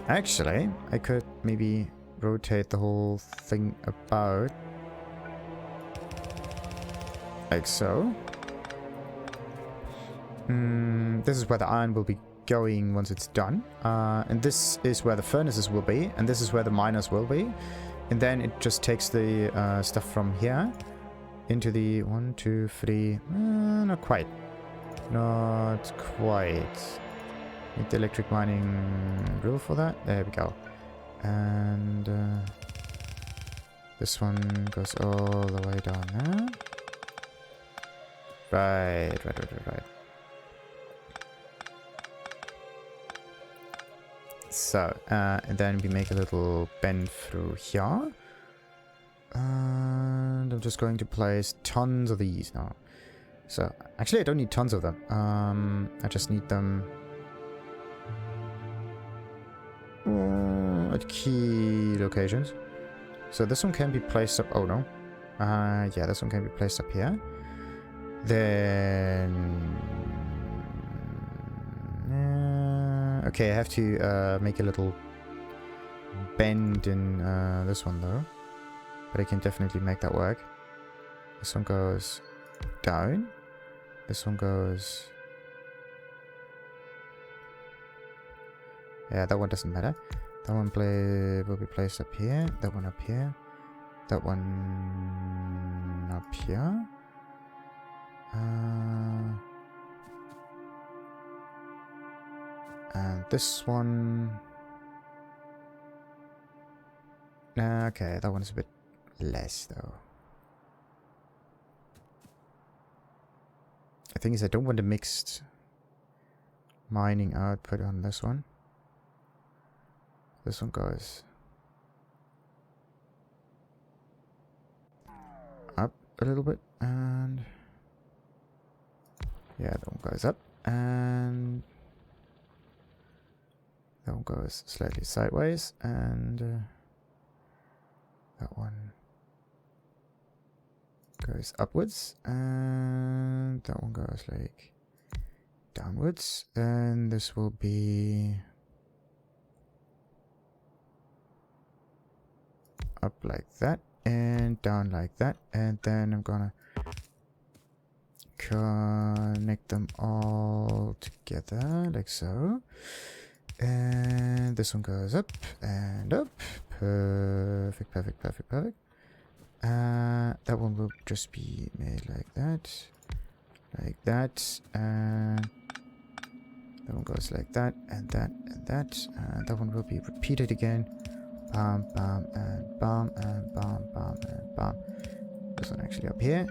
Actually, I could maybe rotate the whole thing about like so. This is where the iron will be going once it's done, and this is where the furnaces will be, and this is where the miners will be, and then it just takes the stuff from here into the 1, 2, 3. Not quite. Need the electric mining drill for that. There we go. And this one goes all the way down there. Right. So, and then we make a little bend through here. And I'm just going to place tons of these now. So, actually I don't need tons of them. I just need them at key locations. So this one can be placed up. Oh no. Yeah, this one can be placed up here. Then okay, I have to make a little bend in this one though, but I can definitely make that work. This one goes down. This one goes. Yeah, that one doesn't matter. That one will be placed up here. That one up here. That one up here. And this one. Okay, that one is a bit less though. The thing is, I don't want a mixed mining output on this one. This one goes up a little bit, and yeah, that one goes up, and that one goes slightly sideways, and that one goes upwards, and that one goes like downwards, and this will be up like that and down like that, and then I'm gonna connect them all together like so, and this one goes up and up. Perfect, perfect, perfect, perfect. That one will just be made like that, and that one goes like that, and that, and that, and that one will be repeated again. Bam, bam, and bam, and bam, bam, and bam. This one actually up here.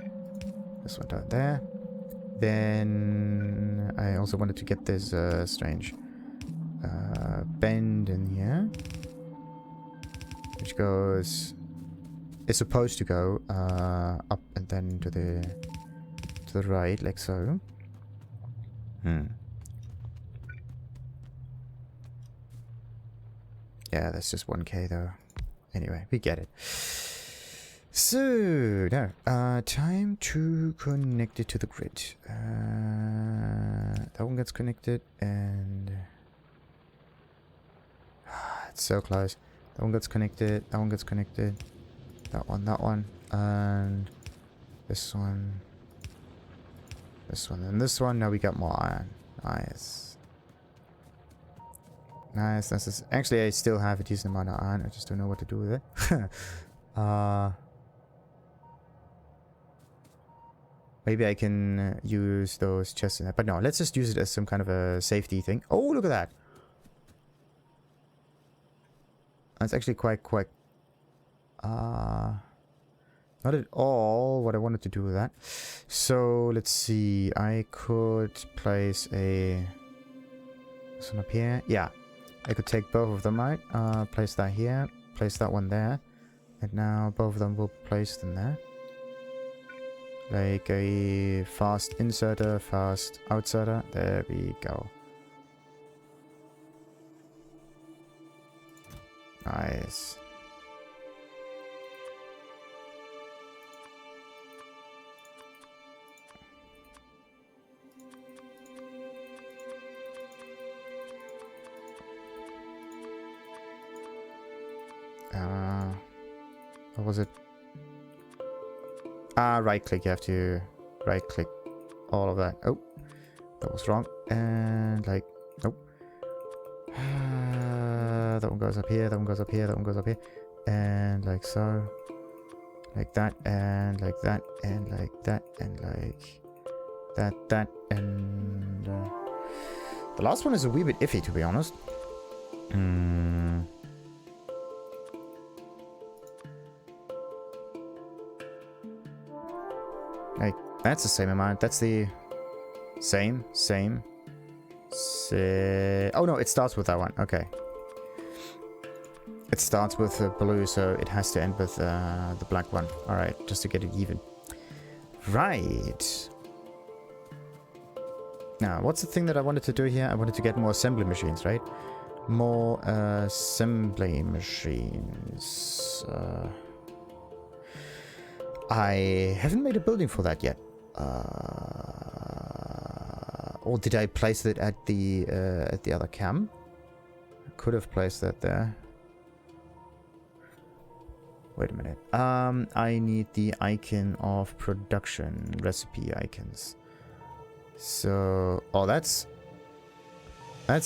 This one down there. Then I also wanted to get this strange bend in here, which is supposed to go up and then to the right, like so. Yeah, that's just 1k though. Anyway, we get it. So, now, time to connect it to the grid. That one gets connected, and it's so close. That one gets connected, that one gets connected, that one, and this one, and this one. Now we got more iron. Nice. Nice, nice. Actually, I still have a decent amount of iron. I just don't know what to do with it. Maybe I can use those chests in there. But no, let's just use it as some kind of a safety thing. Oh, look at that. That's actually quite... not at all what I wanted to do with that. So, let's see. I could place this one up here. Yeah. I could take both of them out. Place that here. Place that one there. And now both of them will be placed in there. Like a fast inserter, fast outsider. There we go. Nice. What was it? Right click. You have to right click all of that. Oh, that was wrong. And like, nope. That one goes up here. That one goes up here. That one goes up here. And like so. Like that. And like that. And like that. And like that. And the last one is a wee bit iffy, to be honest. Like, that's the same amount. That's the same. Oh no, it starts with that one. Okay. It starts with blue, so it has to end with the black one. Alright, just to get it even. Right. Now, what's the thing that I wanted to do here? I wanted to get more assembly machines, right? More assembly machines. I haven't made a building for that yet. Or did I place it at the other cam? I could have placed that there. Wait a minute. I need the icon of production recipe icons. So, oh, that's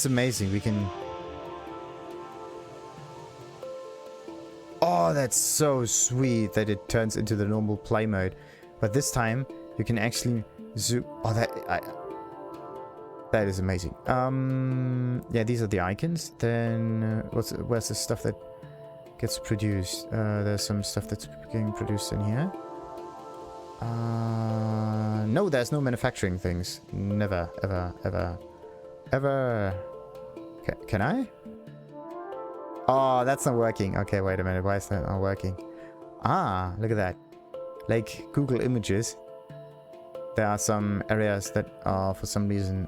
amazing. We can. Oh, that's so sweet that it turns into the normal play mode. But this time, you can actually zoom... Oh, that is amazing. Yeah, these are the icons. Then, where's the stuff that gets produced? There's some stuff that's getting produced in here. No, there's no manufacturing things. Never, ever, ever. ever... Can I? Oh, that's not working. Okay, wait a minute. Why is that not working? Ah, look at that. Like Google Images. There are some areas that are for some reason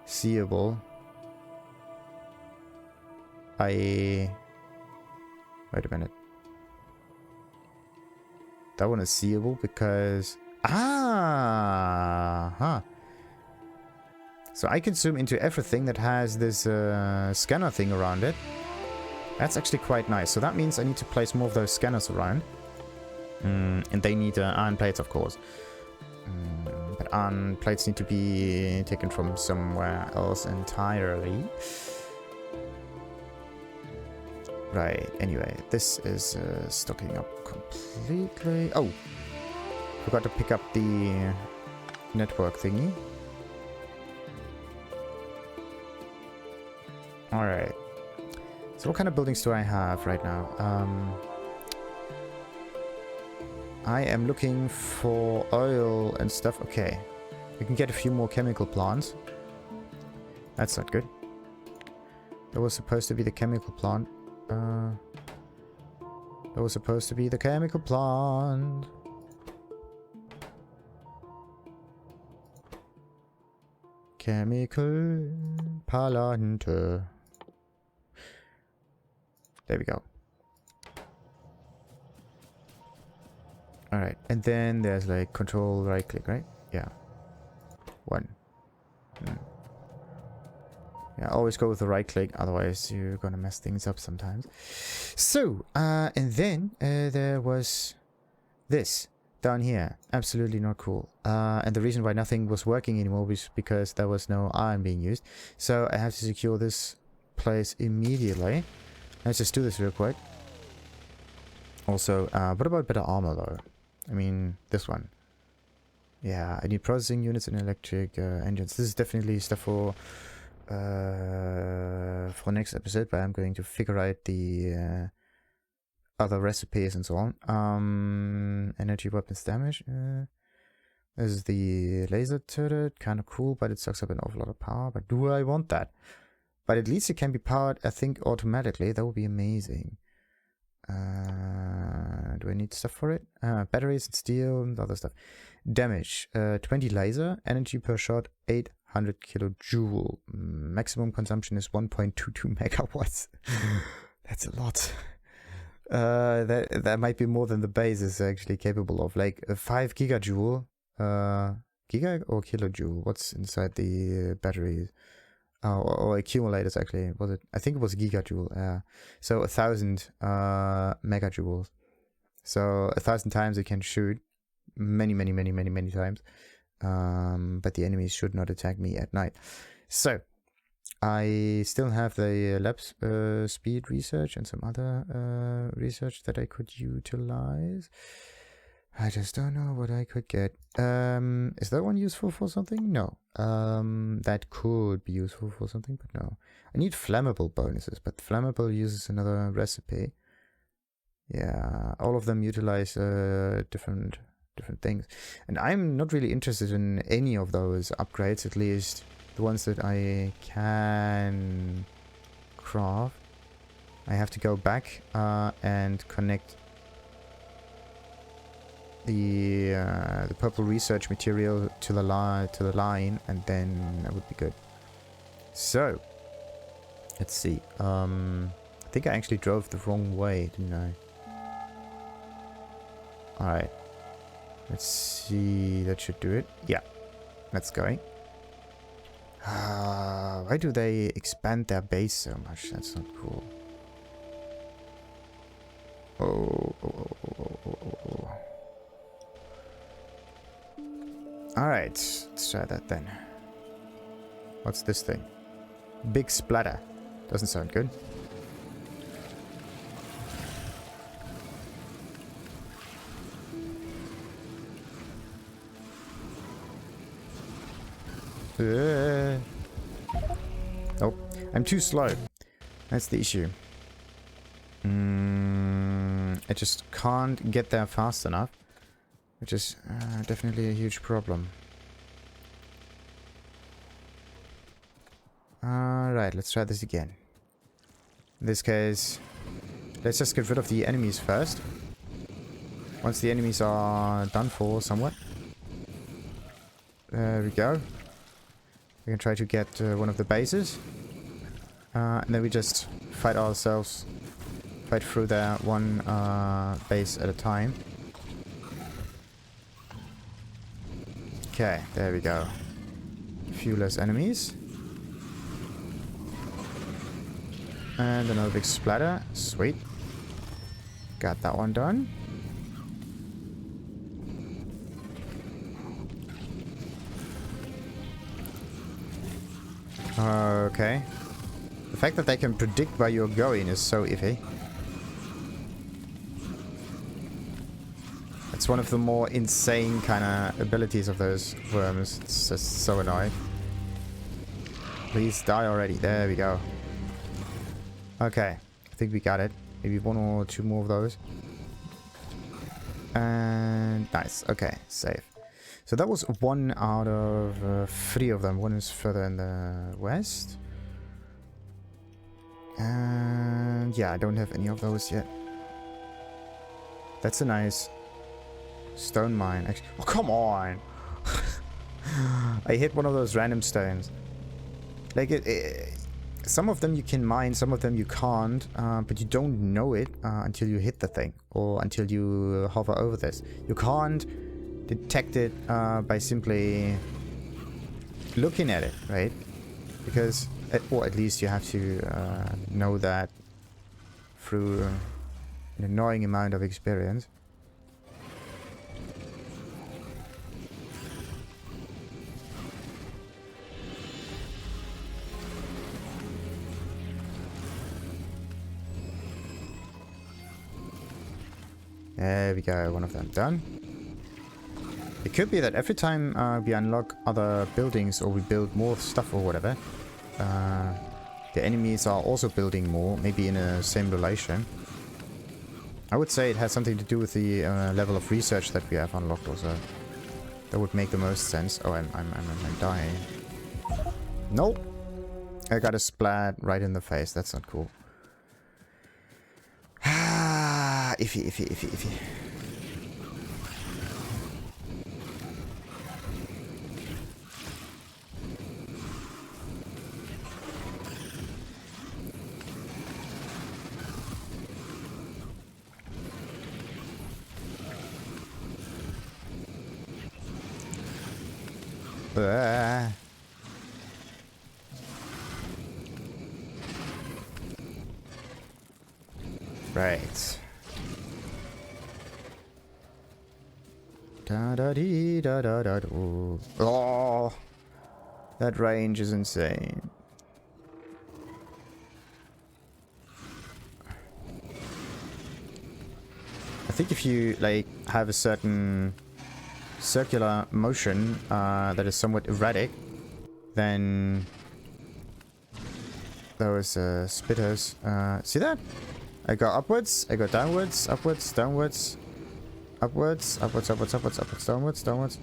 unseeable. Wait a minute. That one is seeable because... Ah! Huh. So I can zoom into everything that has this scanner thing around it. That's actually quite nice. So that means I need to place more of those scanners around. And they need iron plates, of course. But iron plates need to be taken from somewhere else entirely. Right, anyway, this is stocking up completely. Oh! Forgot to pick up the network thingy. Alright. So what kind of buildings do I have right now? I am looking for oil and stuff. Okay. We can get a few more chemical plants. That's not good. That was supposed to be the chemical plant. That was supposed to be the chemical plant. Chemical plant. There we go. Alright, and then there's like control right click, right? Yeah. One. Yeah, always go with the right click, otherwise you're gonna mess things up sometimes. So, and then there was this down here. Absolutely not cool. And the reason why nothing was working anymore was because there was no iron being used. So I have to secure this place immediately. Let's just do this real quick. Also, what about better armor though? I mean, this one. Yeah, I need processing units and electric engines. This is definitely stuff for next episode, but I'm going to figure out the other recipes and so on. Energy weapons damage. This is the laser turret. Kind of cool, but it sucks up an awful lot of power. But do I want that? But at least it can be powered, I think, automatically. That would be amazing. Do I need stuff for it? Batteries and steel and other stuff. Damage. 20 laser. Energy per shot 800 kilojoule. Maximum consumption is 1.22 megawatts. That's a lot. That might be more than the base is actually capable of. Like 5 gigajoule. Giga or kilojoule? What's inside the batteries? Or accumulators actually. Was it? I think it was gigajoule. So 1,000 megajoules. So 1,000 times it can shoot. Many times. But the enemies should not attack me at night. So I still have the lab speed research and some other research that I could utilize. I just don't know what I could get. Is that one useful for something? No. That could be useful for something, but no. I need flammable bonuses, but flammable uses another recipe. Yeah, all of them utilize different things. And I'm not really interested in any of those upgrades, at least the ones that I can craft. I have to go back and connect the purple research material to the line, and then that would be good. So let's see. I think I actually drove the wrong way, didn't I? Alright. Let's see. That should do it. Yeah. That's going. Why do they expand their base so much? That's not cool. Oh. Alright, let's try that then. What's this thing? Big splatter. Doesn't sound good. Oh, I'm too slow. That's the issue. I just can't get there fast enough. Which is definitely a huge problem. Alright, let's try this again. In this case, let's just get rid of the enemies first. Once the enemies are done for somewhat. There we go. We can try to get one of the bases. And then we just fight ourselves. Fight through there one base at a time. Okay, there we go. A few less enemies. And another big splatter. Sweet. Got that one done. Okay. The fact that they can predict where you're going is so iffy. It's one of the more insane kind of abilities of those worms. It's just so annoying. Please die already. There we go. Okay. I think we got it. Maybe one or two more of those. And nice. Okay. Save. So that was one out of 3 of them. One is further in the west. And yeah, I don't have any of those yet. That's a nice stone mine. Actually, oh, come on! I hit one of those random stones. Like, some of them you can mine, some of them you can't, but you don't know it until you hit the thing. Or until you hover over this. You can't detect it by simply looking at it, right? Because, or at least you have to know that through an annoying amount of experience. There we go, one of them done. It could be that every time we unlock other buildings or we build more stuff or whatever, the enemies are also building more, maybe in a same relation. I would say it has something to do with the level of research that we have unlocked also. That would make the most sense. Oh, I'm dying. Nope. I got a splat right in the face. That's not cool. Ah, iffy. Right. Da da dee da da da do. Oh, that range is insane. I think if you like have a certain circular motion that is somewhat erratic, then those spitters. See that? I go upwards, I go downwards, upwards, downwards, upwards, upwards, upwards, upwards, upwards, downwards, downwards.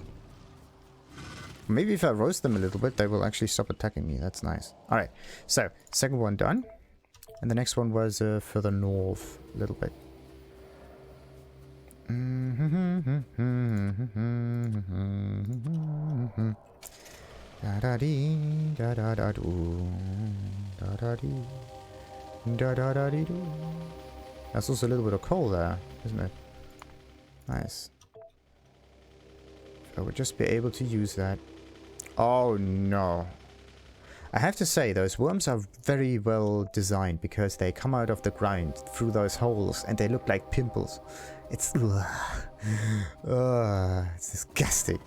Maybe if I roast them a little bit, they will actually stop attacking me. That's nice. Alright, so second one done. And the next one was further north a little bit. Da da dee, da da da do, da da dee, da da da dee do. That's also a little bit of coal there, isn't it? Nice. I would just be able to use that. Oh no. I have to say, those worms are very well designed because they come out of the ground through those holes and they look like pimples. It's... it's disgusting.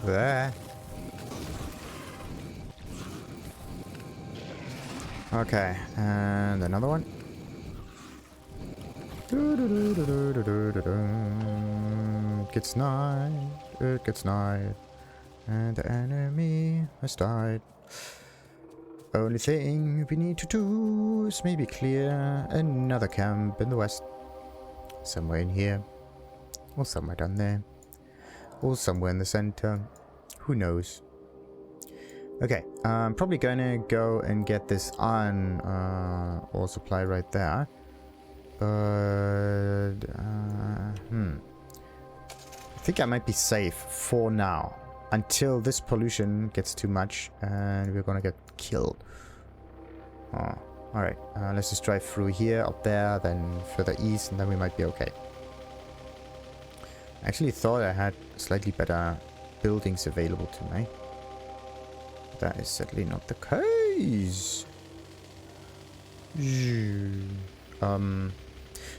There. Okay, and another one. It gets night. It gets night. And the enemy has died. Only thing we need to do is maybe clear another camp in the west. Somewhere in here. Or somewhere down there. Or somewhere in the center. Who knows? Okay, I'm probably gonna go and get this iron ore supply right there. But I think I might be safe for now. Until this pollution gets too much and we're gonna get killed. Oh, alright, let's just drive through here, up there, then further east, and then we might be okay. I actually thought I had slightly better buildings available to me. That is certainly not the case.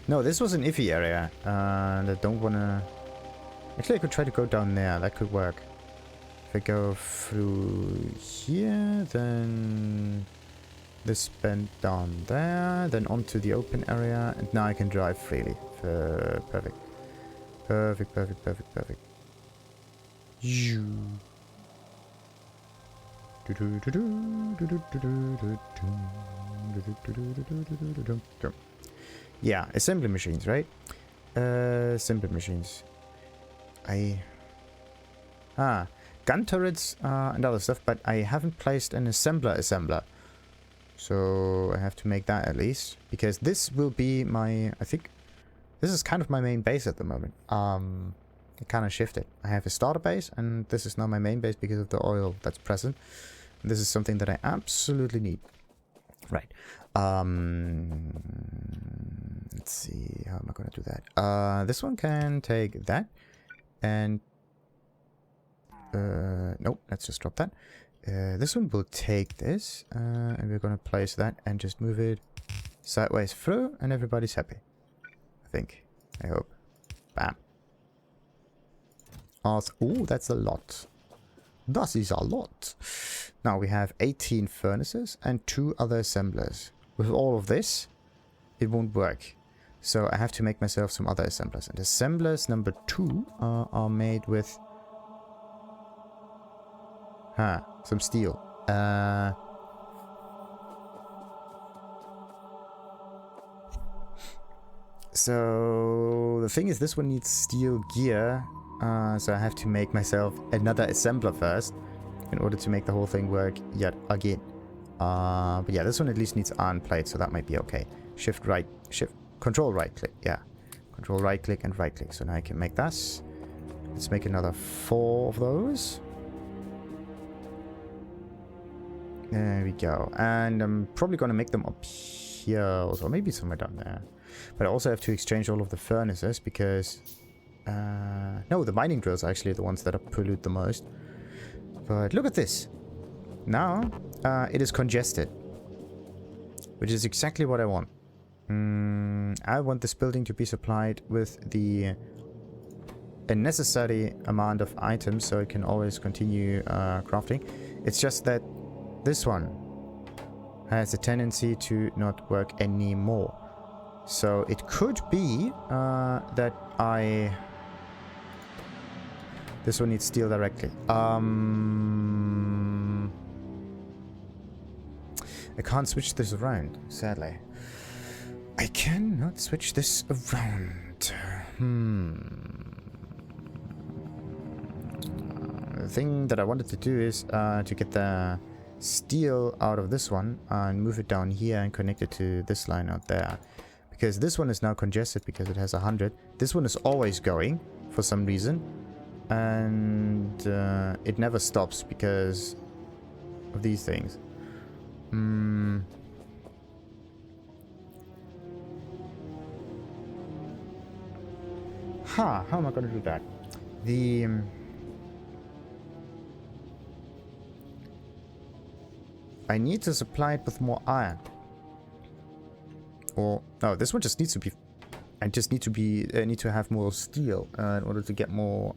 No, this was an iffy area, and I don't wanna... Actually, I could try to go down there, that could work. If I go through here, then this bend down there, then onto the open area, and now I can drive freely. Perfect. Perfect, perfect, perfect, perfect. Yeah, assembly machines, right? Assembly machines. Gun turrets and other stuff, but I haven't placed an assembler. So I have to make that at least, because this will be my, I think, this is kind of my main base at the moment. I kind of shifted. I have a starter base, and this is now my main base because of the oil that's present. And this is something that I absolutely need. Right. Let's see, how am I going to do that? This one can take that, and nope, let's just drop that. This one will take this, and we're going to place that and just move it sideways through, and everybody's happy. I think. I hope. Bam. Oh, that's a lot. That is a lot. Now we have 18 furnaces and 2 other assemblers. With all of this, it won't work. So I have to make myself some other assemblers. And assemblers number 2 are made with... some steel. So the thing is, this one needs steel gear. So I have to make myself another assembler first in order to make the whole thing work yet again. But yeah, this one at least needs iron plate, so that might be okay. Control right click, yeah. Control right click and right click. So now I can make this. Let's make another 4 of those. There we go. And I'm probably going to make them up here also, maybe somewhere down there. But I also have to exchange all of the furnaces because... no, the mining drills are actually the ones that pollute the most. But look at this. Now, it is congested. Which is exactly what I want. I want this building to be supplied with a necessary amount of items so it can always continue crafting. It's just that this one has a tendency to not work anymore. So it could be that this one needs steel directly. I can't switch this around, sadly. I cannot switch this around. The thing that I wanted to do is to get the steel out of this one and move it down here and connect it to this line out there. Because this one is now congested because it has 100. This one is always going for some reason. And it never stops because of these things. How am I going to do that? I need to supply it with more iron. Or no, this one just needs to be. I just need to have more steel in order to get more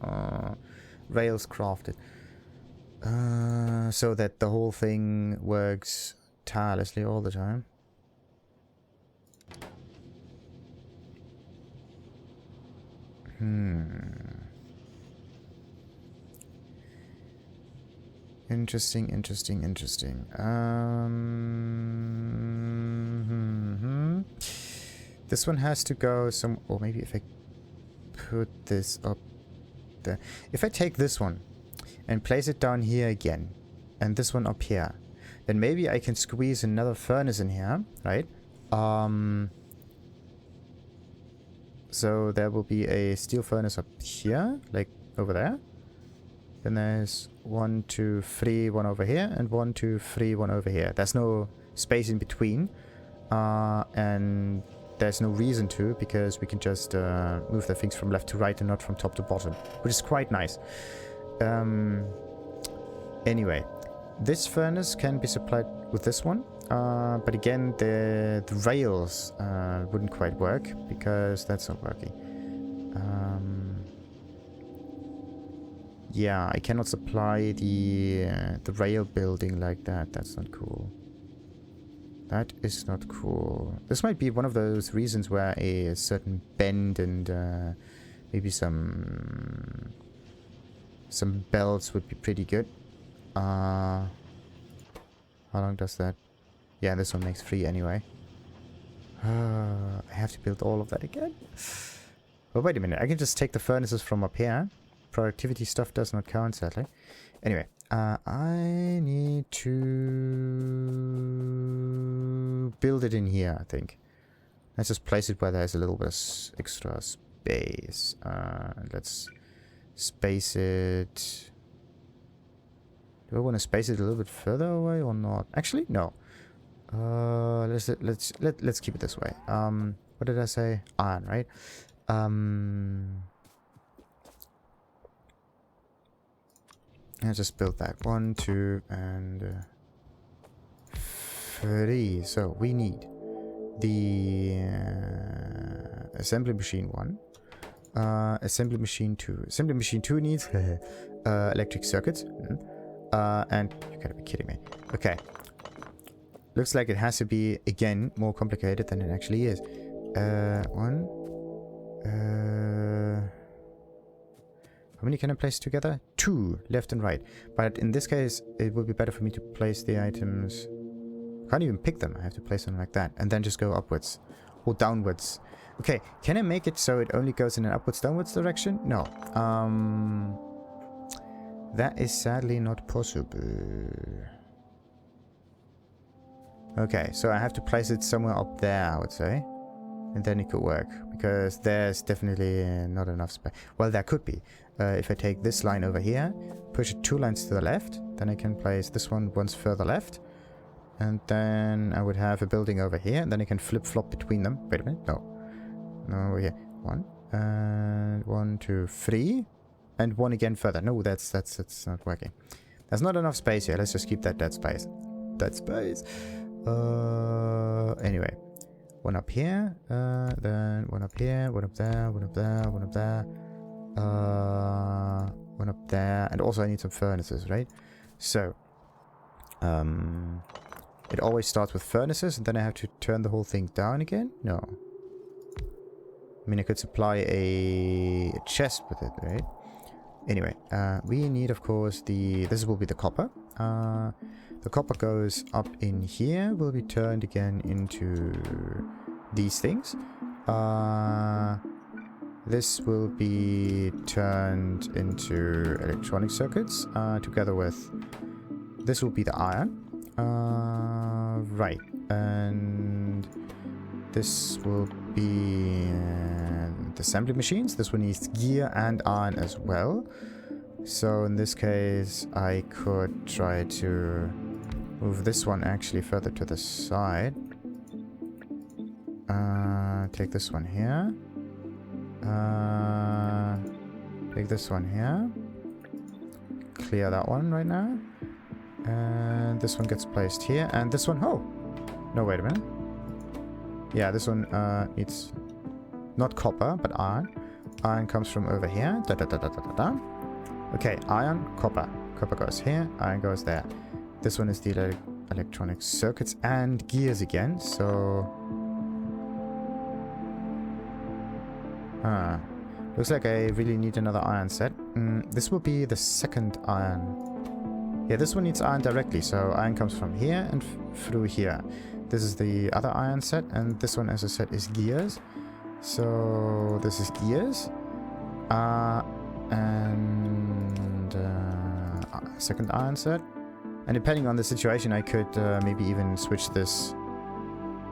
rails crafted, so that the whole thing works tirelessly all the time. Interesting, interesting, interesting. This one has to go some... Or maybe if I put this up there. If I take this one and place it down here again, and this one up here, then maybe I can squeeze another furnace in here, right? So there will be a steel furnace up here, like over there. Then there's 1, 2, 3, one over here, and 1, 2, 3, one over here. There's no space in between, and there's no reason to, because we can just move the things from left to right and not from top to bottom, which is quite nice. Anyway, this furnace can be supplied with this one, but again, the rails wouldn't quite work, because that's not working. Yeah, I cannot supply the rail building like that. That's not cool. That is not cool. This might be one of those reasons where a certain bend and maybe some belts would be pretty good. How long does that? Yeah, this one makes 3 anyway. I have to build all of that again. Oh, wait a minute. I can just take the furnaces from up here. Productivity stuff does not count, sadly. Anyway, I need to build it in here, I think. Let's just place it where there's a little bit of extra space. Let's space it... Do I want to space it a little bit further away or not? Actually, no. Let's keep it this way. What did I say? Iron, right? I'll just build that. 1, 2, and 3. So we need the assembly machine 1, assembly machine 2. Assembly machine 2 needs electric circuits. And you gotta be kidding me. Okay. Looks like it has to be, again, more complicated than it actually is. 1. How many can I place together? 2, left and right. But in this case, it would be better for me to place the items... I can't even pick them. I have to place them like that. And then just go upwards. Or downwards. Okay, can I make it so it only goes in an upwards-downwards direction? No. That is sadly not possible. Okay, so I have to place it somewhere up there, I would say. And then it could work. Because there's definitely not enough space. Well, there could be. If I take this line over here, push it 2 lines to the left, then I can place this one once further left. And then I would have a building over here, and then I can flip-flop between them. Wait a minute, no. No, over here. 1, and 1, 2, 3. And 1 again further. No, that's not working. There's not enough space here. Let's just keep that dead space. Dead space. Anyway. 1 up here. Then 1 up here. 1 up there. 1 up there. 1 up there. 1 up there. And also I need some furnaces, right? So. It always starts with furnaces, and then I have to turn the whole thing down again? No. I mean, I could supply a chest with it, right? Anyway, we need, of course, this will be the copper. The copper goes up in here, will be turned again into these things. This will be turned into electronic circuits, together with... This will be the iron. Right. And this will be the assembly machines. This one needs gear and iron as well. So in this case, I could try to move this one actually further to the side. Take this one here. Take this one here. Clear that one right now. And this one gets placed here. And this one... Oh! No, wait a minute. Yeah, this one needs... Not copper, but iron. Iron comes from over here. Okay, iron, copper. Copper goes here, iron goes there. This one is the electronic circuits and gears again, so... Looks like I really need another iron set. This will be the second iron. Yeah, this one needs iron directly, so iron comes from here and through here. This is the other iron set, and this one, as I said, is gears. So this is gears. And second iron set. And depending on the situation, I could maybe even switch this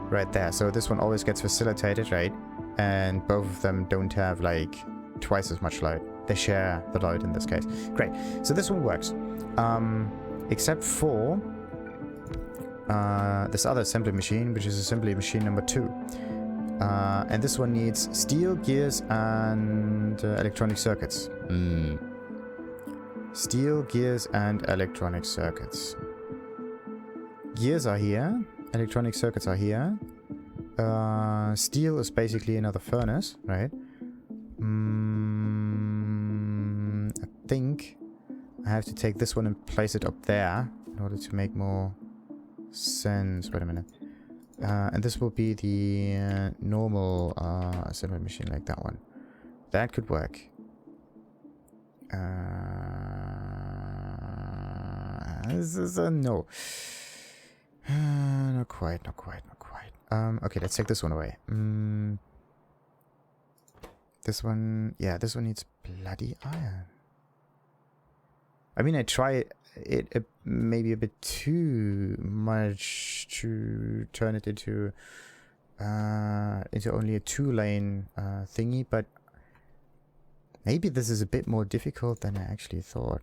right there. So this one always gets facilitated, right? And both of them don't have like twice as much load. They share the load in this case. Great. So this one works. Except for this other assembly machine, which is assembly machine number 2. And this one needs steel, gears, and electronic circuits. Steel, gears, and electronic circuits. Gears are here. Electronic circuits are here. Steel is basically another furnace, right? I think I have to take this one and place it up there in order to make more sense. Wait a minute. And this will be the normal assembly machine, like that one. That could work. This is a no. Not quite. Okay, let's take this one away. This one, yeah, this one needs bloody iron. I mean, I try it maybe a bit too much to turn it into only a 2-lane thingy, but maybe this is a bit more difficult than I actually thought.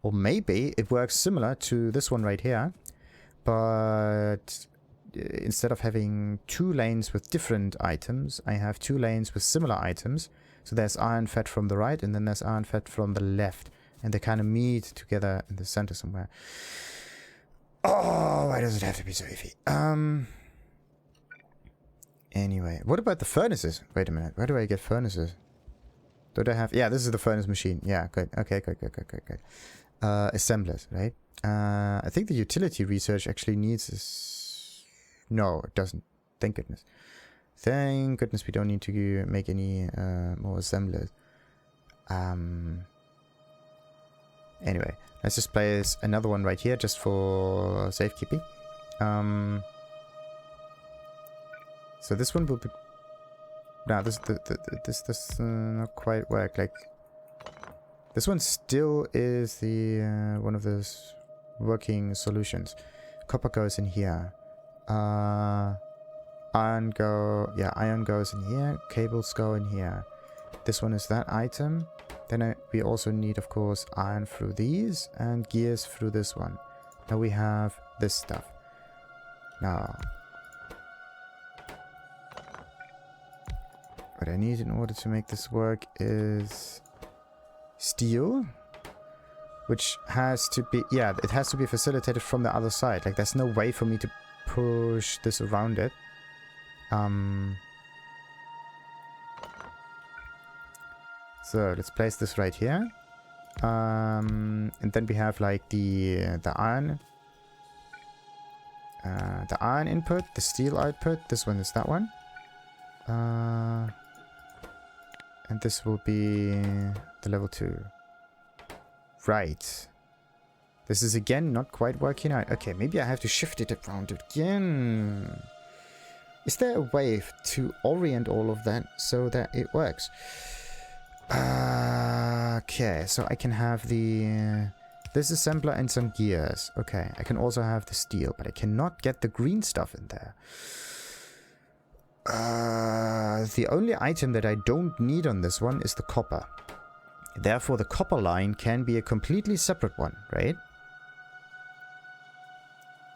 Or maybe it works similar to this one right here, but instead of having 2 lanes with different items, I have 2 lanes with similar items. So there's iron fed from the right, and then there's iron fed from the left. And they kind of meet together in the center somewhere. Oh, why does it have to be so iffy? Anyway, what about the furnaces? Wait a minute, where do I get furnaces? Do I have... Yeah, this is the furnace machine. Yeah, good. Okay, good. Assemblers, right? I think the utility research actually needs this... No, it doesn't. Thank goodness. Thank goodness we don't need to make any more assemblers. Anyway, let's just place another one right here just for safekeeping. So this one will be... No, this does not quite work. Like, this one still is the one of those working solutions. Copper goes in here. Iron goes in here. Cables go in here. This one is that item. Then we also need, of course, iron through these and gears through this one. Now we have this stuff. Now, what I need in order to make this work is steel, which has to be, yeah, it has to be facilitated from the other side. Like, there's no way for me to push this around it. So let's place this right here. And then we have like the iron input, the steel output. This one is that one. And this will be the level 2. Right. This is again not quite working out. Okay, maybe I have to shift it around again. Is there a way to orient all of that so that it works? Okay, so I can have this assembler and some gears. Okay, I can also have the steel, but I cannot get the green stuff in there. The only item that I don't need on this one is the copper. Therefore, the copper line can be a completely separate one, right?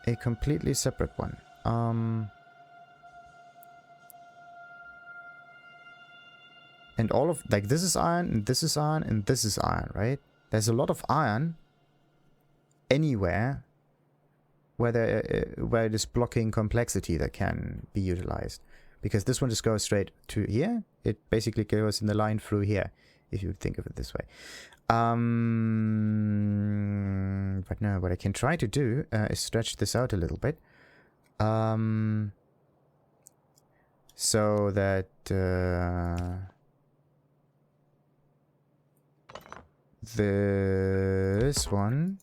A completely separate one. And all of, like, this is iron, and this is iron, and this is iron, right? There's a lot of iron anywhere where it is blocking complexity that can be utilized. Because this one just goes straight to here. It basically goes in the line through here, if you think of it this way. But no, what I can try to do is stretch this out a little bit. so that this one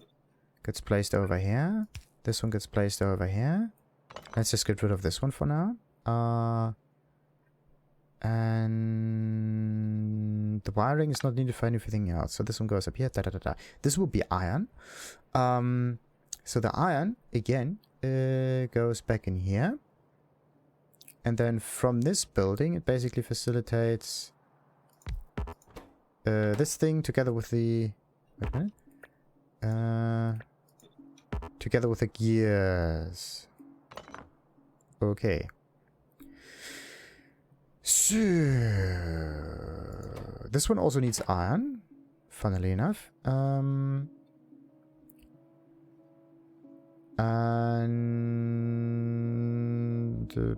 gets placed over here. This one gets placed over here. Let's just get rid of this one for now. And the wiring is not needed for anything else. So this one goes up here. Da, da, da, da. This will be iron. So the iron, again, goes back in here. And then from this building, it basically facilitates this thing together with the... Wait a minute. Together with the gears. Okay. So... This one also needs iron, funnily enough. And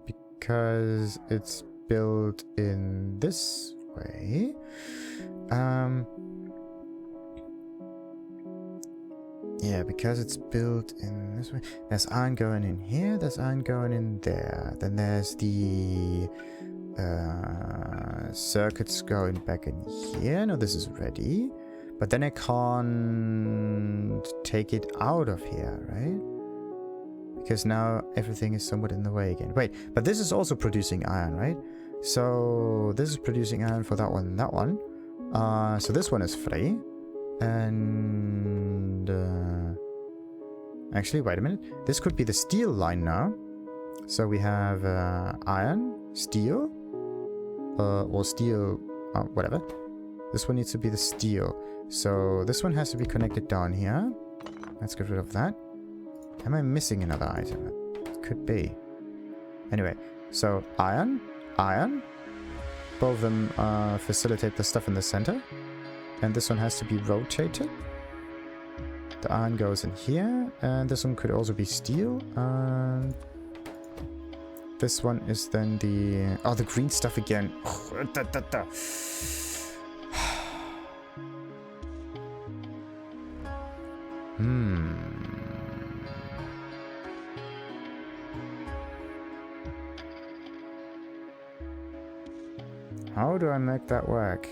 because it's built in this way, yeah, because it's built in this way, there's iron going in here, there's iron going in there, then there's the circuits going back in here. No, this is ready, but then I can't take it out of here, right? Because now everything is somewhat in the way again. Wait, but this is also producing iron, right? So this is producing iron for that one and that one. So this one is free. And actually, wait a minute. This could be the steel line now. So we have iron, steel, or steel, whatever. This one needs to be the steel. So this one has to be connected down here. Let's get rid of that. Am I missing another item? It could be. Anyway, so iron, iron. Both of them facilitate the stuff in the center. And this one has to be rotated. The iron goes in here. And this one could also be steel. And this one is then the... Oh, the green stuff again. How do I make that work?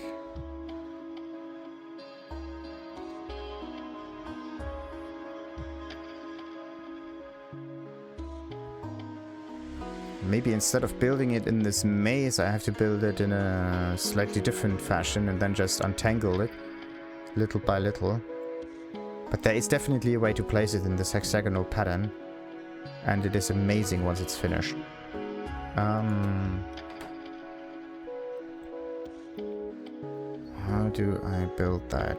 Maybe instead of building it in this maze, I have to build it in a slightly different fashion and then just untangle it little by little. But there is definitely a way to place it in this hexagonal pattern. And it is amazing once it's finished. How do I build that?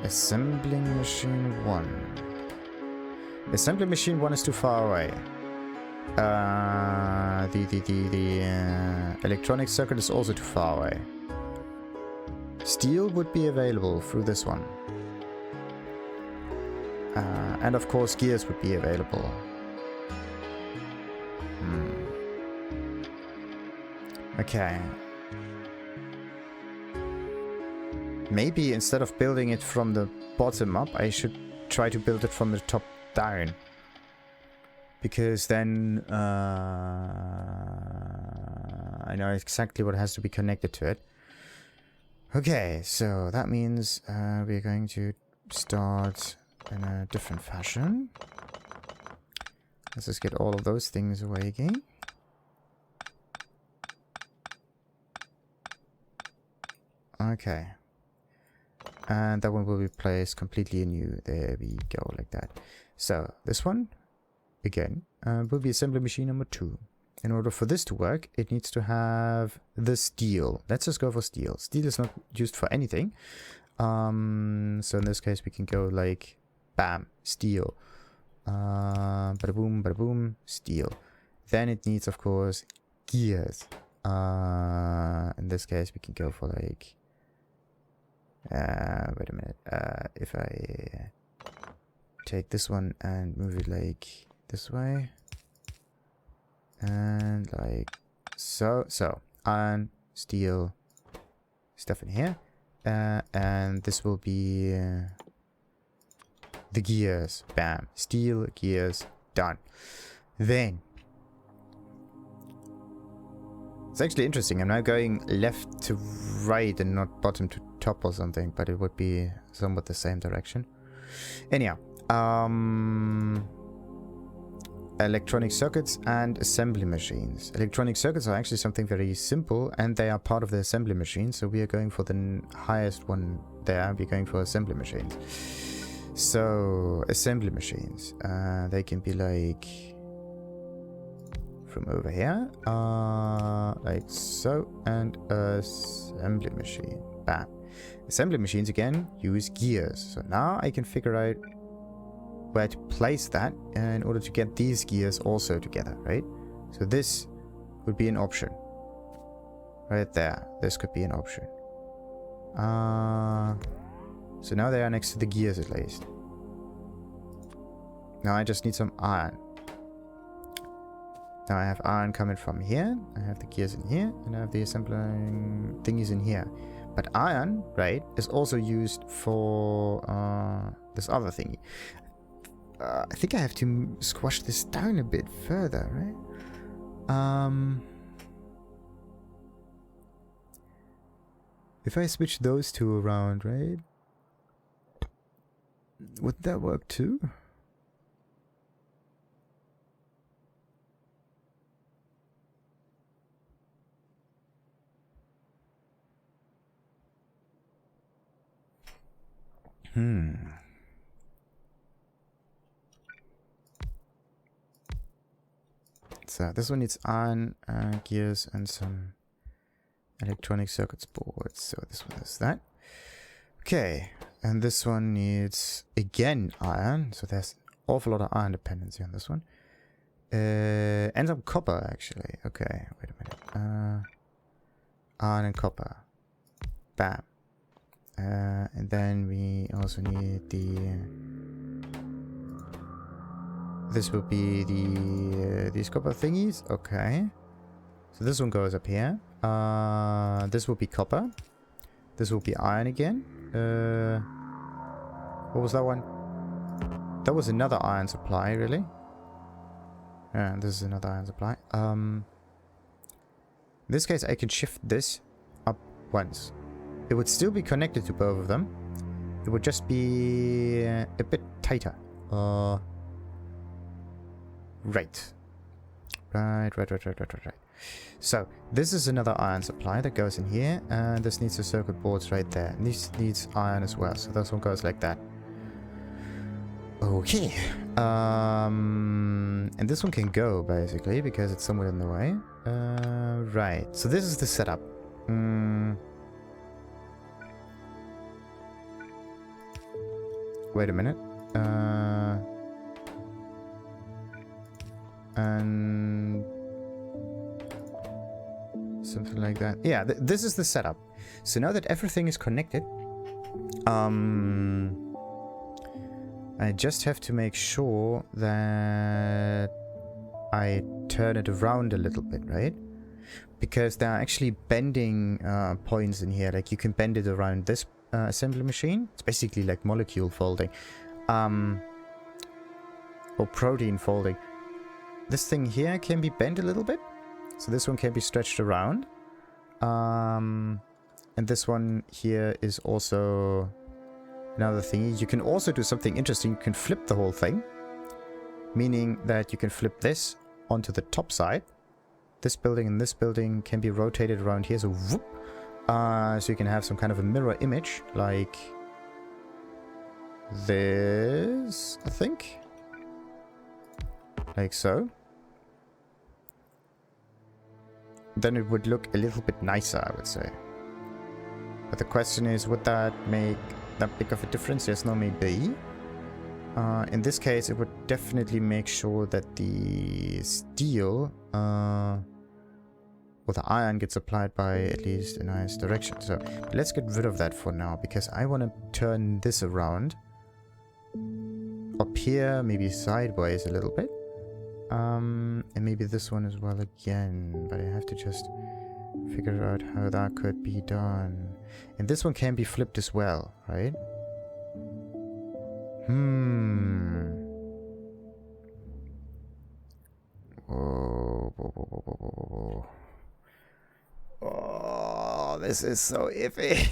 Assembling machine 1. Assembly machine 1 is too far away. The electronic circuit is also too far away. Steel would be available through this one. And of course gears would be available. Okay. Maybe instead of building it from the bottom up, I should try to build it from the top down. Because then I know exactly what has to be connected to it. Okay, so that means we're going to start in a different fashion. Let's just get all of those things away again. Okay. And that one will be placed completely anew. There we go, like that. So, this one, again, will be assembly machine number 2. In order for this to work, it needs to have the steel. Let's just go for steel. Steel is not used for anything. So in this case, we can go like, bam, steel. Bada boom, steel. Then it needs, of course, gears. In this case, we can go for like... wait a minute. If I take this one and move it like this way. And like so. So, iron, steel, stuff in here. And this will be the gears. Bam. Steel, gears, done. Then, It's actually interesting. I'm now going left to right and not bottom to top or something, but it would be somewhat the same direction. Anyhow, electronic circuits and assembly machines. Electronic circuits are actually something very simple, and they are part of the assembly machine, so we are going for the highest one there. We're going for assembly machines. So, assembly machines. They can be like... from over here, like so, and assembly machine. Bam. Assembly machines again use gears. So now I can figure out where to place that in order to get these gears also together, right? So this would be an option. Right there. This could be an option. So now they are next to the gears at least. Now I just need some iron. Now I have iron coming from here, I have the gears in here, and I have the assembling thingies in here. But iron, right, is also used for this other thingy. I think I have to squash this down a bit further, right? If I switch those two around, right, would that work too? So this one needs iron, gears, and some electronic circuits boards. So this one is that. Okay, and this one needs again iron. So there's an awful lot of iron dependency on this one. And some copper actually. Okay, wait a minute. Iron and copper. Bam. And then we also need the... this will be the these copper thingies. Okay. So this one goes up here. This will be copper. This will be iron again. What was that one? That was another iron supply, really. Yeah, this is another iron supply. In this case, I can shift this up once. It would still be connected to both of them. It would just be a bit tighter. Right. Right. So, this is another iron supply that goes in here, and this needs the circuit boards right there. And this needs iron as well, so this one goes like that. Okay. And this one can go, basically, because it's somewhere in the way. Right. So this is the setup. Wait a minute. And something like that. Yeah, this is the setup. So now that everything is connected, I just have to make sure that I turn it around a little bit, right? Because there are actually bending points in here. Like you can bend it around this assembly machine. It's basically like molecule folding. Or protein folding. This thing here can be bent a little bit. So this one can be stretched around. And this one here is also another thingy. You can also do something interesting. You can flip the whole thing. Meaning that you can flip this onto the top side. This building and this building can be rotated around here. So whoop. So you can have some kind of a mirror image. Like this, I think. Like so. Then it would look a little bit nicer, I would say. But the question is, would that make that big of a difference? Yes, no, maybe. In this case, it would definitely make sure that the steel or the iron gets applied by at least a nice direction. So let's get rid of that for now, because I want to turn this around. Up here, maybe sideways a little bit. And maybe this one as well again, but I have to just figure out how that could be done. And this one can be flipped as well, right? Oh. Oh, this is so iffy.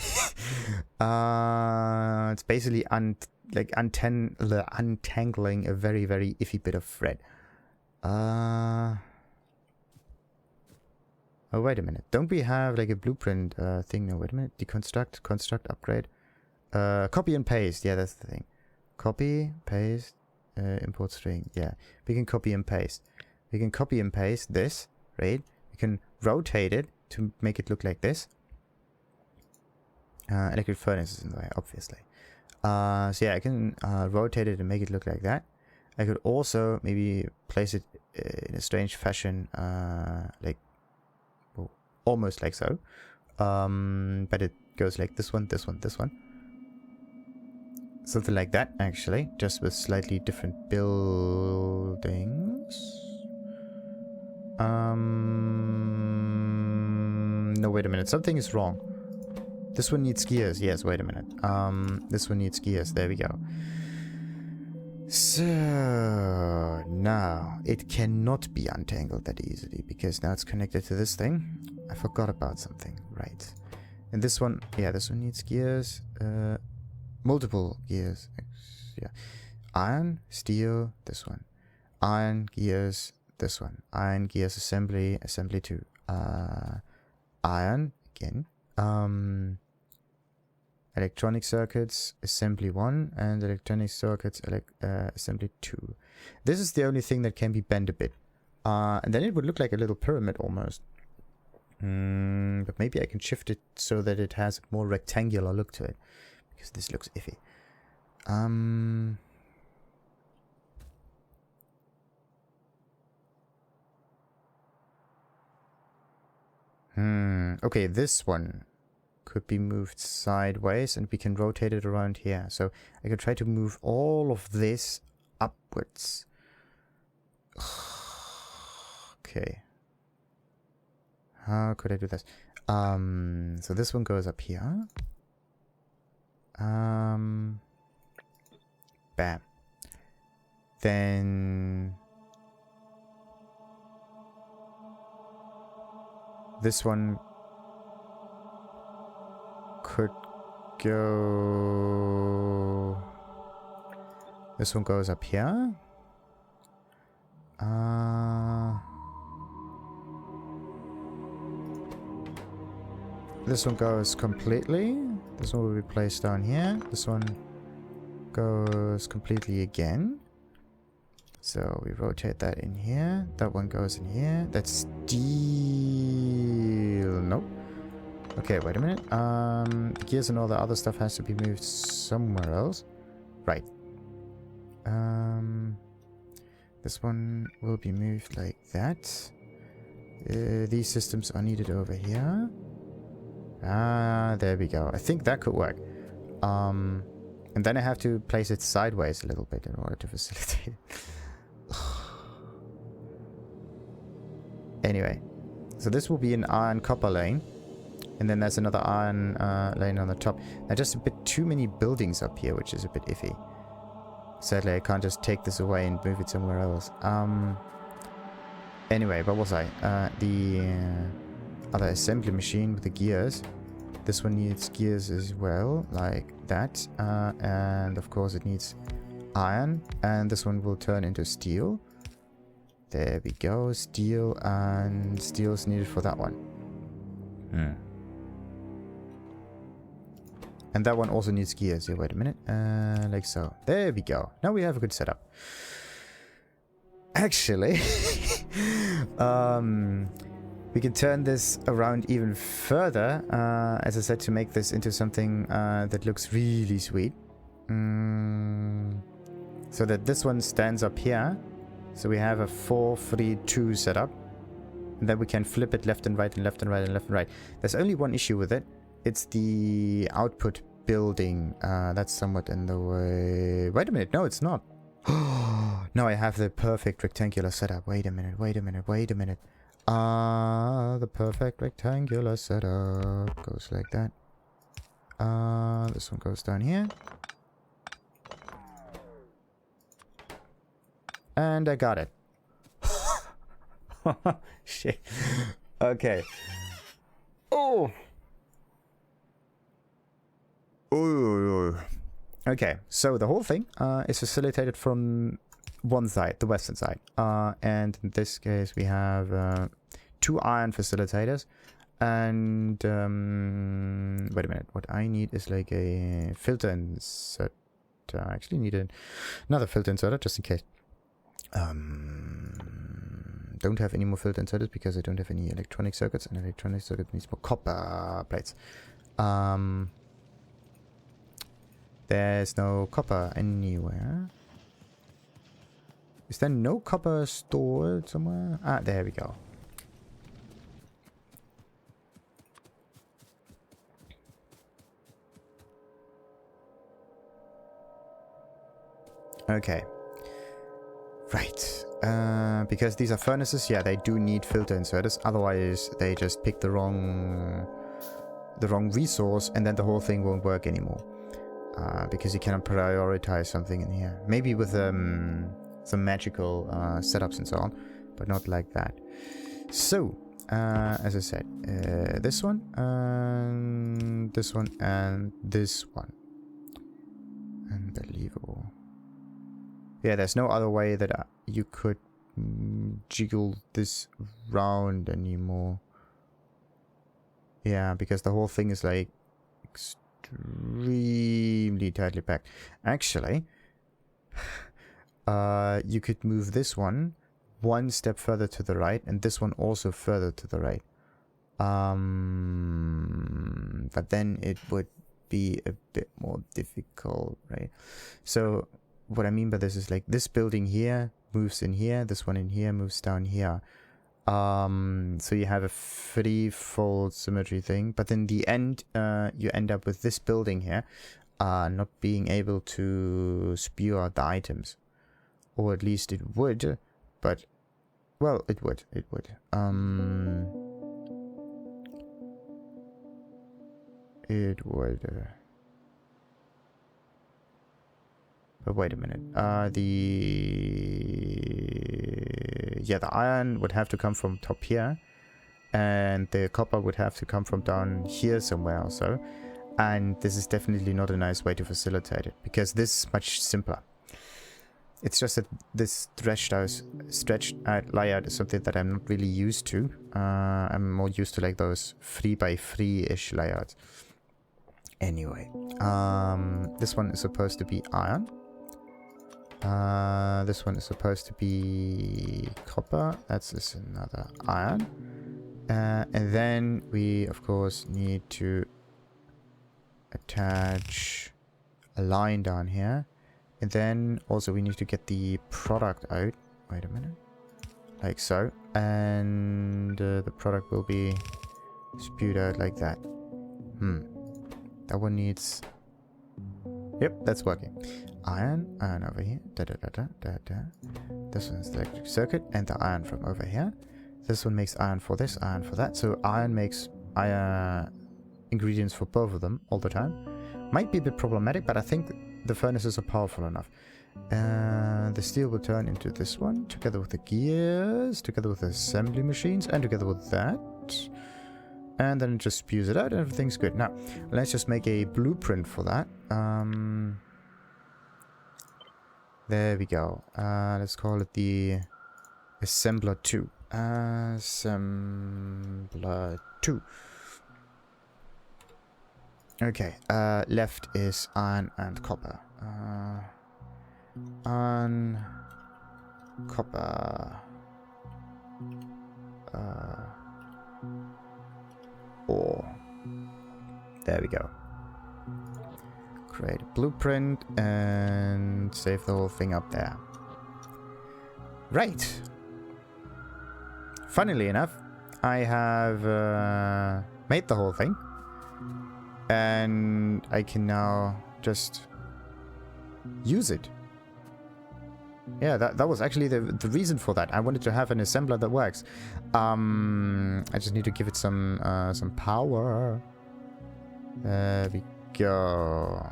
It's basically untangling a very, very iffy bit of thread. Oh, wait a minute. Don't we have like a blueprint thing? No, wait a minute. Deconstruct, construct, upgrade. Copy and paste. Yeah, that's the thing. Copy, paste, import string. Yeah, we can copy and paste. We can copy and paste this, right? We can rotate it to make it look like this. Electric furnace is in the way, obviously. So yeah, I can rotate it and make it look like that. I could also maybe place it in a strange fashion, like almost like so. But it goes like this one, this one, this one. Something like that, actually, just with slightly different buildings. No, wait a minute. Something is wrong. This one needs gears. Yes, wait a minute. This one needs gears. There we go. So now it cannot be untangled that easily because now it's connected to this thing. I forgot about something. Right. And this one, yeah, this one needs gears. Multiple gears. Yeah. Iron, steel, this one. Iron, gears, this one. Iron, gears, assembly, assembly 2. Iron, again. Electronic circuits, assembly 1, and electronic circuits, assembly 2. This is the only thing that can be bent a bit. And then it would look like a little pyramid almost. But maybe I can shift it so that it has a more rectangular look to it. Because this looks iffy. Okay, this one could be moved sideways and we can rotate it around here. So I could try to move all of this upwards. Okay. How could I do this? So this one goes up here. Bam. Then this one could go. This one goes up here. This one goes completely. This one will be placed down here. This one goes completely again. So we rotate that in here. That one goes in here. That's steel. Nope. Okay, wait a minute. The gears and all the other stuff has to be moved somewhere else. Right. This one will be moved like that. These systems are needed over here. There we go. I think that could work. And then I have to place it sideways a little bit in order to facilitate it. Anyway, so this will be an iron copper lane. And then there's another iron lane on the top. Now just a bit too many buildings up here, which is a bit iffy. Sadly, I can't just take this away and move it somewhere else. Anyway, what was I? The other assembly machine with the gears. This one needs gears as well, like that. And of course it needs iron. And this one will turn into steel. There we go. Steel, and steel is needed for that one. And that one also needs gears. Yeah, wait a minute. Like so. There we go. Now we have a good setup. Actually, we can turn this around even further, as I said, to make this into something that looks really sweet. So that this one stands up here. So we have a 4-3-2 setup. And then we can flip it left and right and left and right and left and right. There's only one issue with it. It's the output building. That's somewhat in the way. Wait a minute. No, it's not. Now I have the perfect rectangular setup. Wait a minute. Wait a minute. Wait a minute. The perfect rectangular setup goes like that. This one goes down here. And I got it. Shit. Okay. Oh! Ooh. Okay, so the whole thing is facilitated from one side, the western side. And in this case, we have 2 iron facilitators. And wait a minute, what I need is like a filter insert. I actually need another filter inserter just in case. Don't have any more filter inserters because I don't have any electronic circuits, and electronic circuit needs more copper plates. There's no copper anywhere. Is there no copper stored somewhere? Ah, there we go. Okay. Right. Because these are furnaces, yeah, they do need filter inserters. Otherwise, they just pick the wrong resource, and then the whole thing won't work anymore. Because you cannot prioritize something in here. Maybe with some magical setups and so on, but not like that. So, as I said, this one, and this one, and this one. Unbelievable. Yeah, there's no other way that you could jiggle this round anymore. Yeah, because the whole thing is like extremely tightly packed. Actually, you could move this one step further to the right, and this one also further to the right. But then it would be a bit more difficult, right? So what I mean by this is like this building here moves in here, this one in here moves down here. So you have a threefold symmetry thing, but in the end, you end up with this building here, not being able to spew out the items. Or at least it would, but, well, it would. It would. But wait a minute. The iron would have to come from top here, and the copper would have to come from down here somewhere also. And this is definitely not a nice way to facilitate it, because this is much simpler. It's just that this stretched out layout is something that I'm not really used to. I'm more used to like those 3x3-ish layouts. Anyway, this one is supposed to be iron. This one is supposed to be copper. That's just another iron. And then we, of course, need to attach a line down here. And then also we need to get the product out. Wait a minute. Like so. And the product will be spewed out like that. That one needs... Yep, that's working. Iron over here. This one's the electric circuit, and the iron from over here. This one makes iron for this, iron for that. So iron makes ingredients for both of them all the time. Might be a bit problematic, but I think the furnaces are powerful enough. The steel will turn into this one, together with the gears, together with the assembly machines, and together with that. And then it just spews it out and everything's good. Now, let's just make a blueprint for that. There we go. Let's call it the Assembler 2. Assembler 2. Okay, left is iron and copper. Iron, copper, ore. There we go. Create a blueprint and save the whole thing up there. Right. Funnily enough, I have made the whole thing. And I can now just use it. Yeah, that was actually the reason for that. I wanted to have an assembler that works. I just need to give it some power. There we go.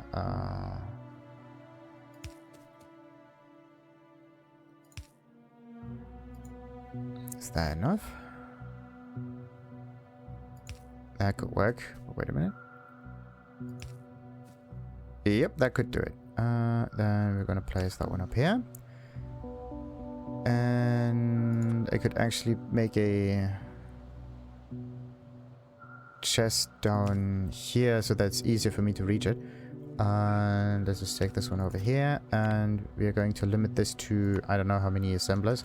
Is that enough? That could work. Wait a minute. Yep, that could do it. Then we're gonna place that one up here. And I could actually make a chest down here so that's easier for me to reach it. And let's just take this one over here, and we are going to limit this to I don't know how many assemblers,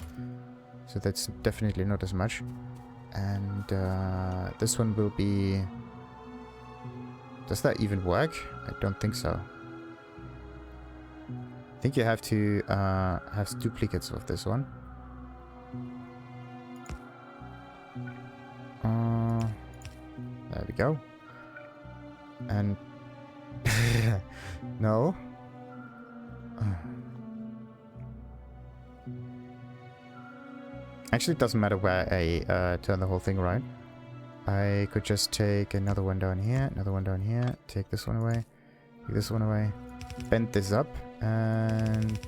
so that's definitely not as much. And this one will be, does that even work? I don't think so. I think you have to have duplicates of this one. There we go. And no. Actually, it doesn't matter where I turn the whole thing around. I could just take another one down here, another one down here, take this one away, take this one away, bend this up, and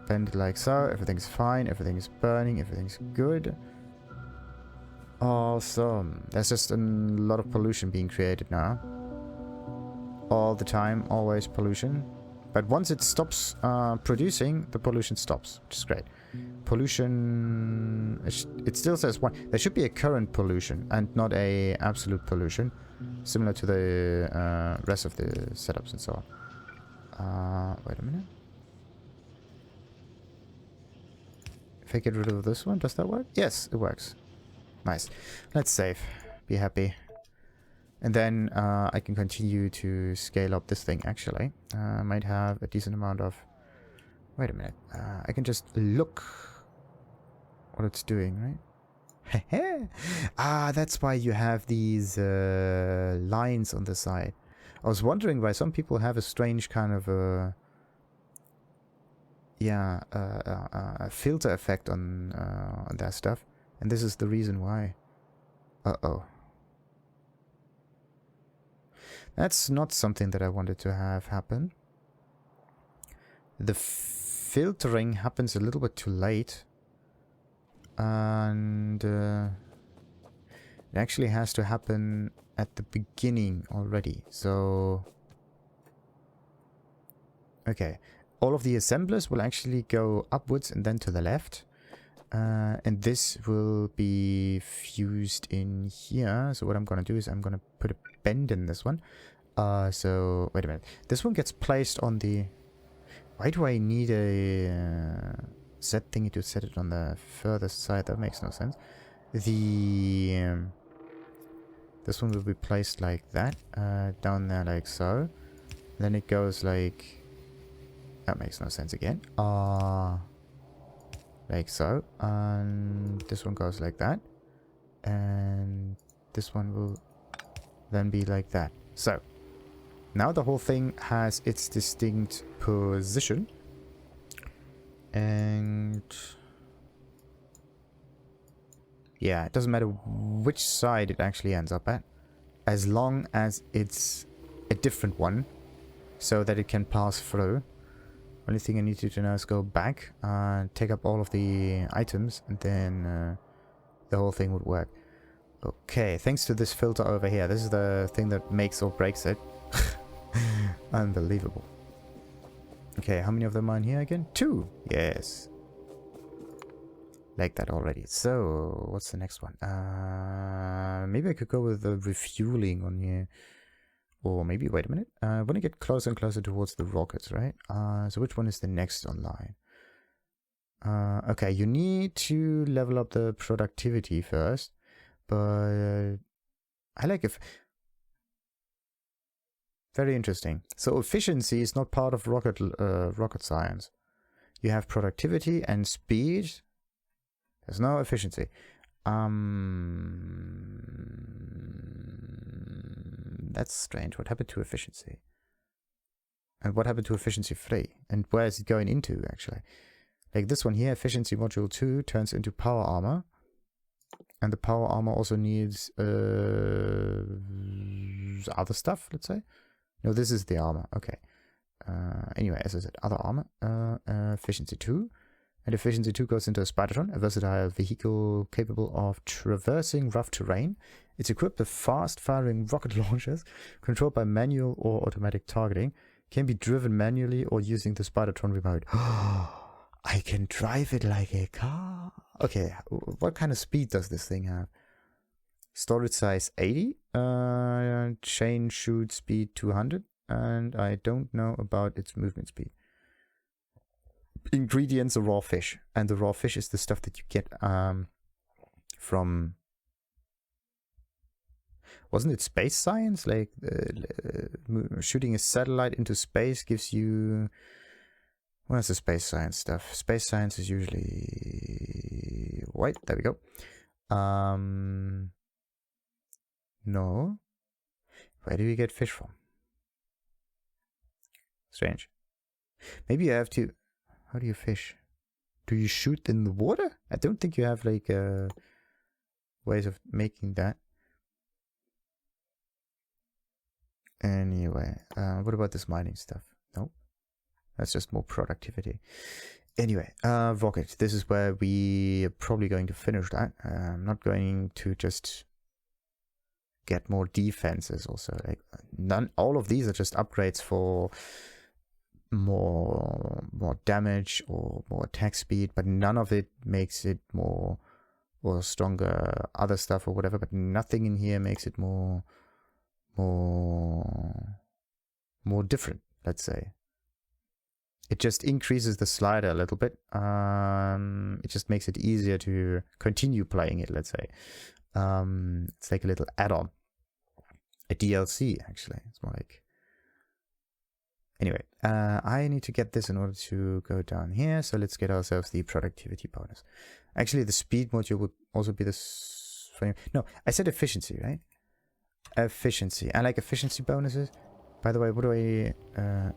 bend it like so. Everything's fine, everything's burning, everything's good. Awesome. There's just a lot of pollution being created now. All the time, always pollution. But once it stops producing, the pollution stops, which is great. Pollution, it still says one. There should be a current pollution and not a absolute pollution, similar to the rest of the setups and so on. Wait a minute. If I get rid of this one, does that work? Yes, it works. Nice. Let's save. Be happy. And then I can continue to scale up this thing, actually. I might have a decent amount of... Wait a minute. I can just look what it's doing, right? That's why you have these lines on the side. I was wondering why some people have a strange kind of a filter effect on their stuff. And this is the reason why. Uh-oh. That's not something that I wanted to have happen. The filtering happens a little bit too late. And it actually has to happen at the beginning already. So... Okay. All of the assemblers will actually go upwards and then to the left. And this will be fused in here. So what I'm going to do is I'm going to put a bend in this one. So, wait a minute. This one gets placed on the... Why do I need a set thingy to set it on the furthest side? That makes no sense. The... this one will be placed like that. Down there like so. Then it goes like... That makes no sense again. Like so. And this one goes like that. And this one will then be like that. So, now the whole thing has its distinct position. And... yeah, it doesn't matter which side it actually ends up at. As long as it's a different one. So that it can pass through. Only thing I need you to know is go back and take up all of the items, and then the whole thing would work. Okay, thanks to this filter over here. This is the thing that makes or breaks it. Unbelievable. Okay, how many of them are in here again? 2! Yes. Like that already. So, what's the next one? Maybe I could go with the refueling on here. Or maybe, wait a minute. I want to get closer and closer towards the rockets, right? So which one is the next online? Okay, you need to level up the productivity first. But I like if... Very interesting. So efficiency is not part of rocket science. You have productivity and speed. There's no efficiency. That's strange. What happened to efficiency? And what happened to efficiency 3? And where is it going into, actually? Like this one here, efficiency module 2 turns into power armor. And the power armor also needs other stuff, let's say. No, this is the armor. Okay. Anyway, as I said, other armor. Efficiency 2. And efficiency 2 goes into a Spidertron, a versatile vehicle capable of traversing rough terrain. It's equipped with fast-firing rocket launchers, controlled by manual or automatic targeting. Can be driven manually or using the Spidertron remote. I can drive it like a car. Okay, what kind of speed does this thing have? Storage size 80, chain shoot speed 200, and I don't know about its movement speed. Ingredients are raw fish, and the raw fish is the stuff that you get from... Wasn't it space science? Like shooting a satellite into space gives you... What's the space science stuff? Space science is usually white. There we go. No. Where do you get fish from? Strange. Maybe you have to... How do you fish? Do you shoot in the water? I don't think you have like ways of making that. Anyway, what about this mining stuff? Nope. That's just more productivity. Anyway, rocket. This is where we are probably going to finish that. I'm not going to just get more defenses also. Like all of these are just upgrades for more damage or more attack speed, but none of it makes it more or stronger other stuff or whatever, but nothing in here makes it more different, let's say. It just increases the slider a little bit. It just makes it easier to continue playing it, let's say. It's like a little add-on. A DLC, actually. It's more like... Anyway, I need to get this in order to go down here. So let's get ourselves the productivity bonus. Actually, the speed module would also be this... No, I said efficiency, right? Efficiency. I like efficiency bonuses. By the way, what do I...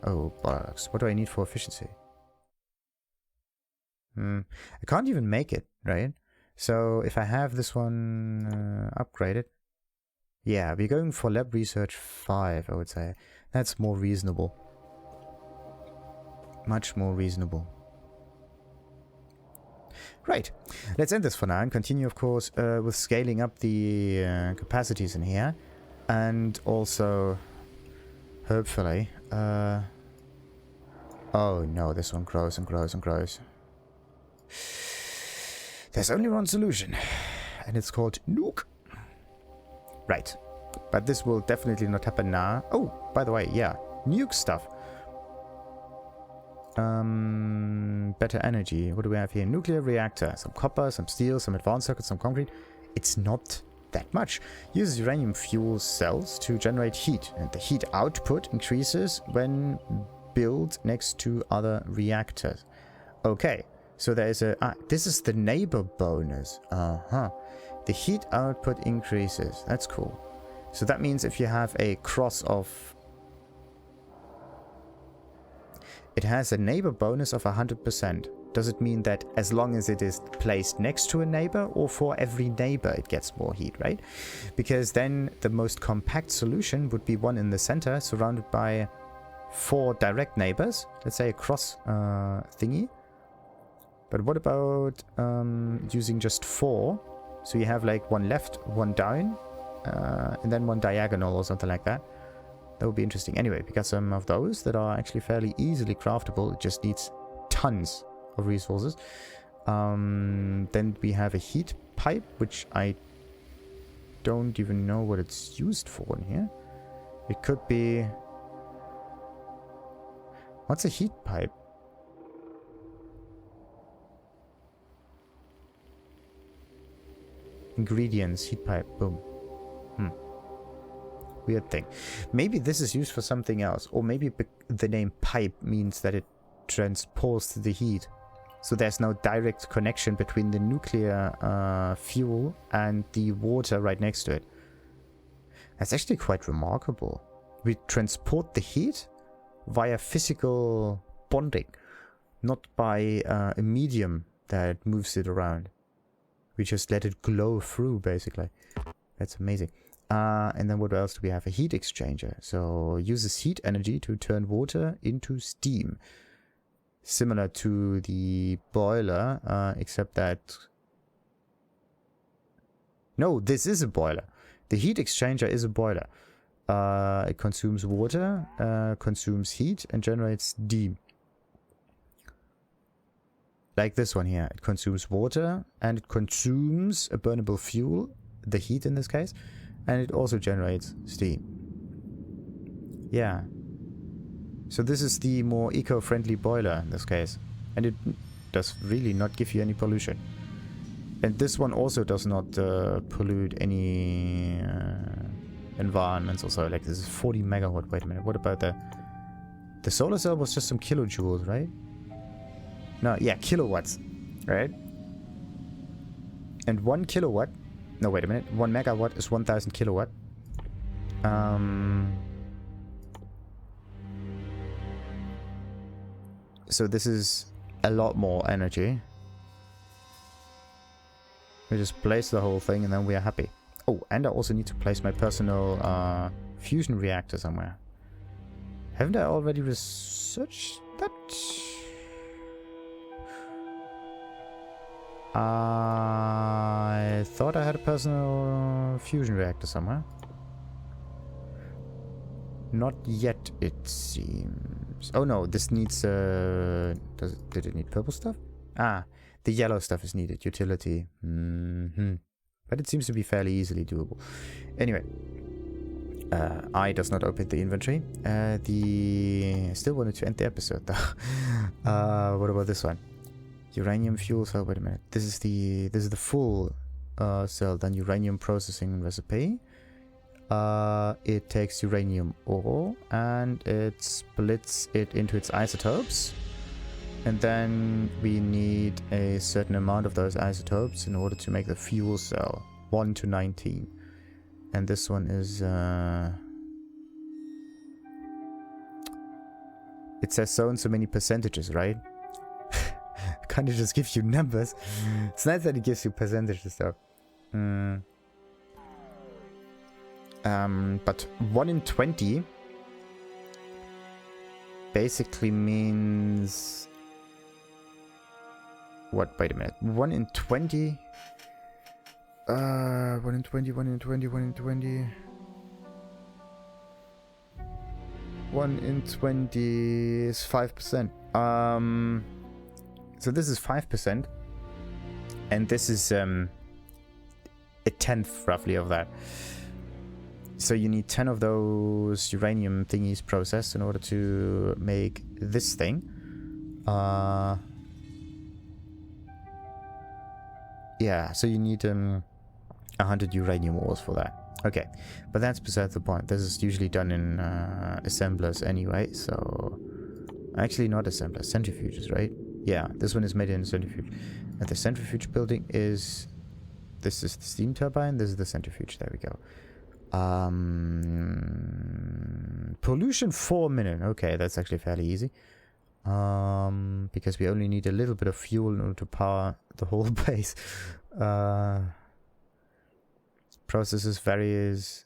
oh, bollocks. What do I need for efficiency? I can't even make it, right? So if I have this one upgraded... Yeah, we're going for lab research 5, I would say. That's more reasonable. Much more reasonable. Right. Let's end this for now and continue, of course, with scaling up the capacities in here. And also... Hopefully. Oh no, this one grows and grows and grows. There's only one solution. And it's called nuke. Right. But this will definitely not happen now. Oh, by the way, yeah. Nuke stuff. Better energy. What do we have here? Nuclear reactor. Some copper, some steel, some advanced circuits, some concrete. It's not that much. Uses uranium fuel cells to generate heat, and the heat output increases when built next to other reactors. Okay, so there is a... this is the neighbor bonus. The heat output increases. That's cool. So that means if you have a cross of... It has a neighbor bonus of 100%. Does it mean that as long as it is placed next to a neighbor, or for every neighbor it gets more heat, right? Because then the most compact solution would be one in the center surrounded by 4 direct neighbors. Let's say a cross thingy. But what about using just 4? So you have like one left, one down, and then one diagonal or something like that. That would be interesting. Anyway, we got some of those that are actually fairly easily craftable. It just needs tons of resources. Then we have a heat pipe, which I don't even know what it's used for in here. It could be... What's a heat pipe? Ingredients, heat pipe, boom. Weird thing. Maybe this is used for something else, or maybe the name pipe means that it transports the heat. So there's no direct connection between the nuclear fuel and the water right next to it. That's actually quite remarkable. We transport the heat via physical bonding, not by a medium that moves it around. We just let it glow through, basically. That's amazing. And then what else do we have? A heat exchanger. So uses heat energy to turn water into steam. similar to the boiler, except that... No, this is a boiler. The heat exchanger is a boiler. It consumes water, consumes heat, and generates steam. Like this one here. It consumes water, and it consumes a burnable fuel, the heat in this case, and it also generates steam. Yeah. So this is the more eco-friendly boiler in this case. And it does really not give you any pollution. And this one also does not pollute any environments or so. Like this is 40 megawatt. Wait a minute. What about the solar cell was just some kilojoules, right? No, yeah, kilowatts, right? And 1 kilowatt... No, wait a minute. 1 megawatt is 1000 kilowatt. So this is a lot more energy. We just place the whole thing and then we are happy. Oh, and I also need to place my personal fusion reactor somewhere. Haven't I already researched that? I thought I had a personal fusion reactor somewhere. Not yet, it seems. Oh no, this needs... did it need purple stuff? Ah, the yellow stuff is needed. Utility. But it seems to be fairly easily doable. Anyway. I does not open the inventory. Still wanted to end the episode though. What about this one? Uranium fuel cell. Wait a minute. This is the full cell. Then uranium processing recipe. It takes uranium ore and it splits it into its isotopes. And then we need a certain amount of those isotopes in order to make the fuel cell. 1 to 19. And this one is... it says so and so many percentages, right? Can't it just give you numbers? It's nice that it gives you percentages though. But 1 in 20 basically means... What? Wait a minute. 1 in 20... 1 in 20, 1 in 20, 1 in 20... 1 in 20 is 5%. So this is 5%. And this is a tenth roughly of that. So you need 10 of those uranium thingies processed in order to make this thing. Yeah, so you need 100 uranium ores for that. Okay, but that's beside the point. This is usually done in assemblers anyway, so... Actually not assemblers, centrifuges, right? Yeah, this one is made in a centrifuge. And the centrifuge building is... This is the steam turbine, this is the centrifuge, there we go. Pollution 4 minutes. Okay, that's actually fairly easy. Because we only need a little bit of fuel in order to power the whole base. Processes various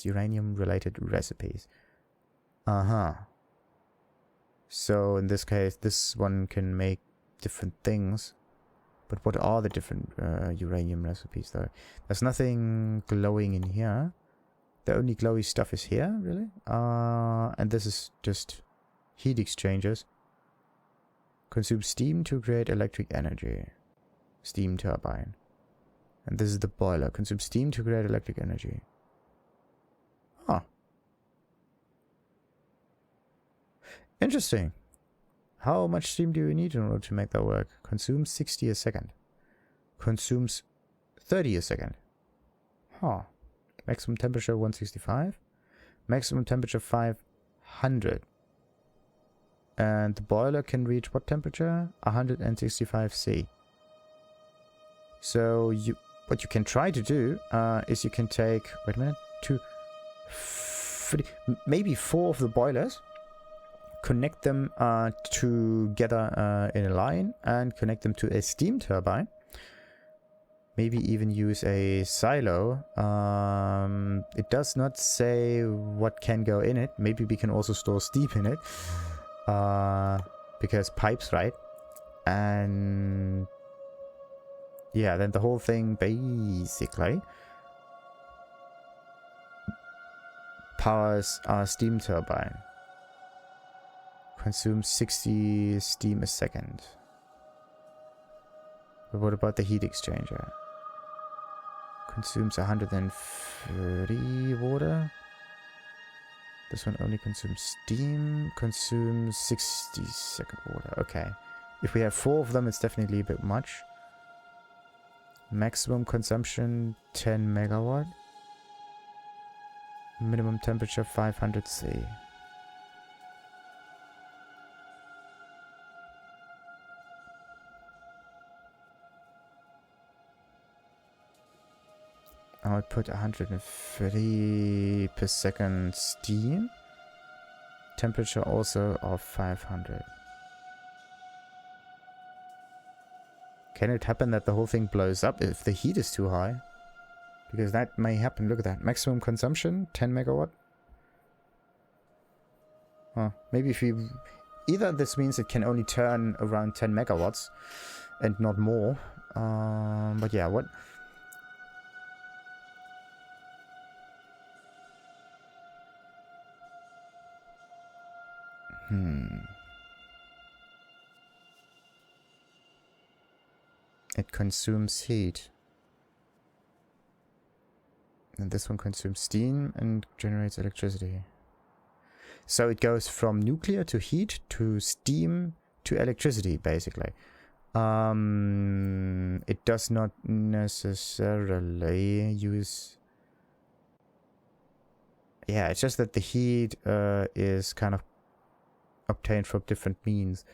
uranium related recipes. So in this case, this one can make different things. But what are the different uranium recipes though? There's nothing glowing in here. The only glowy stuff is here, really. And this is just heat exchangers. Consume steam to create electric energy. Steam turbine. And this is the boiler. Consume steam to create electric energy. Huh. Interesting. How much steam do you need in order to make that work? Consumes 60 a second. Consumes 30 a second. Huh. Maximum temperature 165. Maximum temperature 500. And the boiler can reach what temperature? 165 C. So what you can try to do is you can take, wait a minute, maybe 4 of the boilers, connect them together in a line and connect them to a steam turbine. Maybe even use a silo. It does not say what can go in it. Maybe we can also store steam in it. Because pipes, right? And yeah, then the whole thing basically powers our steam turbine. Consumes 60 steam a second. But what about the heat exchanger? Consumes 130 water. This one only consumes steam. Consumes 60 second water. Okay. If we have 4 of them, it's definitely a bit much. Maximum consumption 10 megawatt. Minimum temperature 500 C. I would put 130 per second steam. Temperature also of 500. Can it happen that the whole thing blows up if the heat is too high? Because that may happen. Look at that. Maximum consumption, 10 megawatt. Huh. Maybe if we... Either this means it can only turn around 10 megawatts and not more. But yeah, what... It consumes heat. And this one consumes steam and generates electricity. So it goes from nuclear to heat to steam to electricity, basically. It does not necessarily use... Yeah, it's just that the heat is kind of obtained from different means.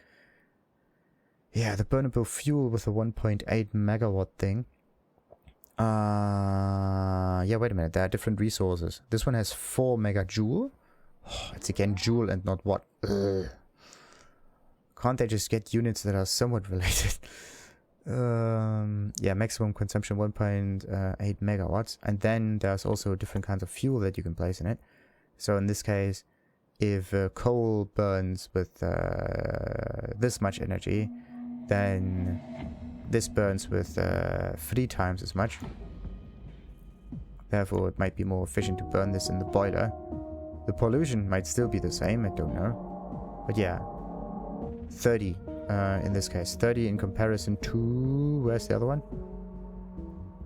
Yeah, the burnable fuel with a 1.8 megawatt thing. Yeah, wait a minute. There are different resources. This one has 4 megajoule. Oh, it's again joule and not watt. Ugh. Can't they just get units that are somewhat related? Yeah, maximum consumption 1.8 megawatts. And then there's also different kinds of fuel that you can place in it. So in this case, if coal burns with this much energy, then this burns with 3 times as much. Therefore, it might be more efficient to burn this in the boiler. The pollution might still be the same, I don't know. But yeah, 30 in this case. 30 in comparison to... Where's the other one?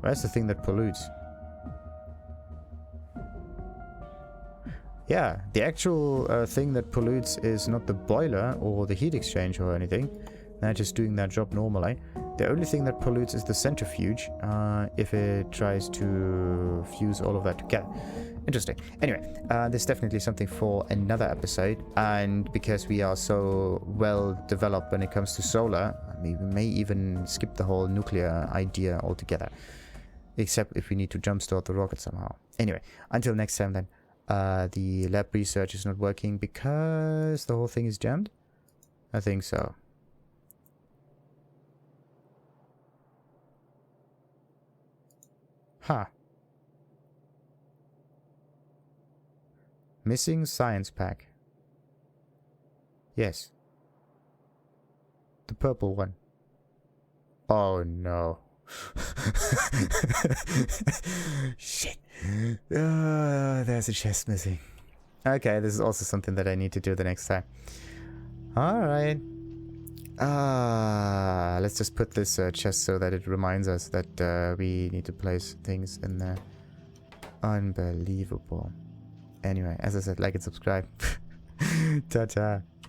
Where's the thing that pollutes? Yeah, the actual thing that pollutes is not the boiler or the heat exchanger or anything. They're just doing their job normally. The only thing that pollutes is the centrifuge, if it tries to fuse all of that together. Interesting. Anyway, this is definitely something for another episode. And because we are so well developed when it comes to solar, we may even skip the whole nuclear idea altogether. Except if we need to jumpstart the rocket somehow. Anyway, until next time then. The lab research is not working because the whole thing is jammed? I think so. Huh. Missing science pack. Yes. The purple one. Oh no. Shit. There's a chest missing. Okay, this is also something that I need to do the next time. Alright. Let's just put this chest so that it reminds us that we need to place things in there. Unbelievable. Anyway, as I said, like and subscribe. Ta-ta.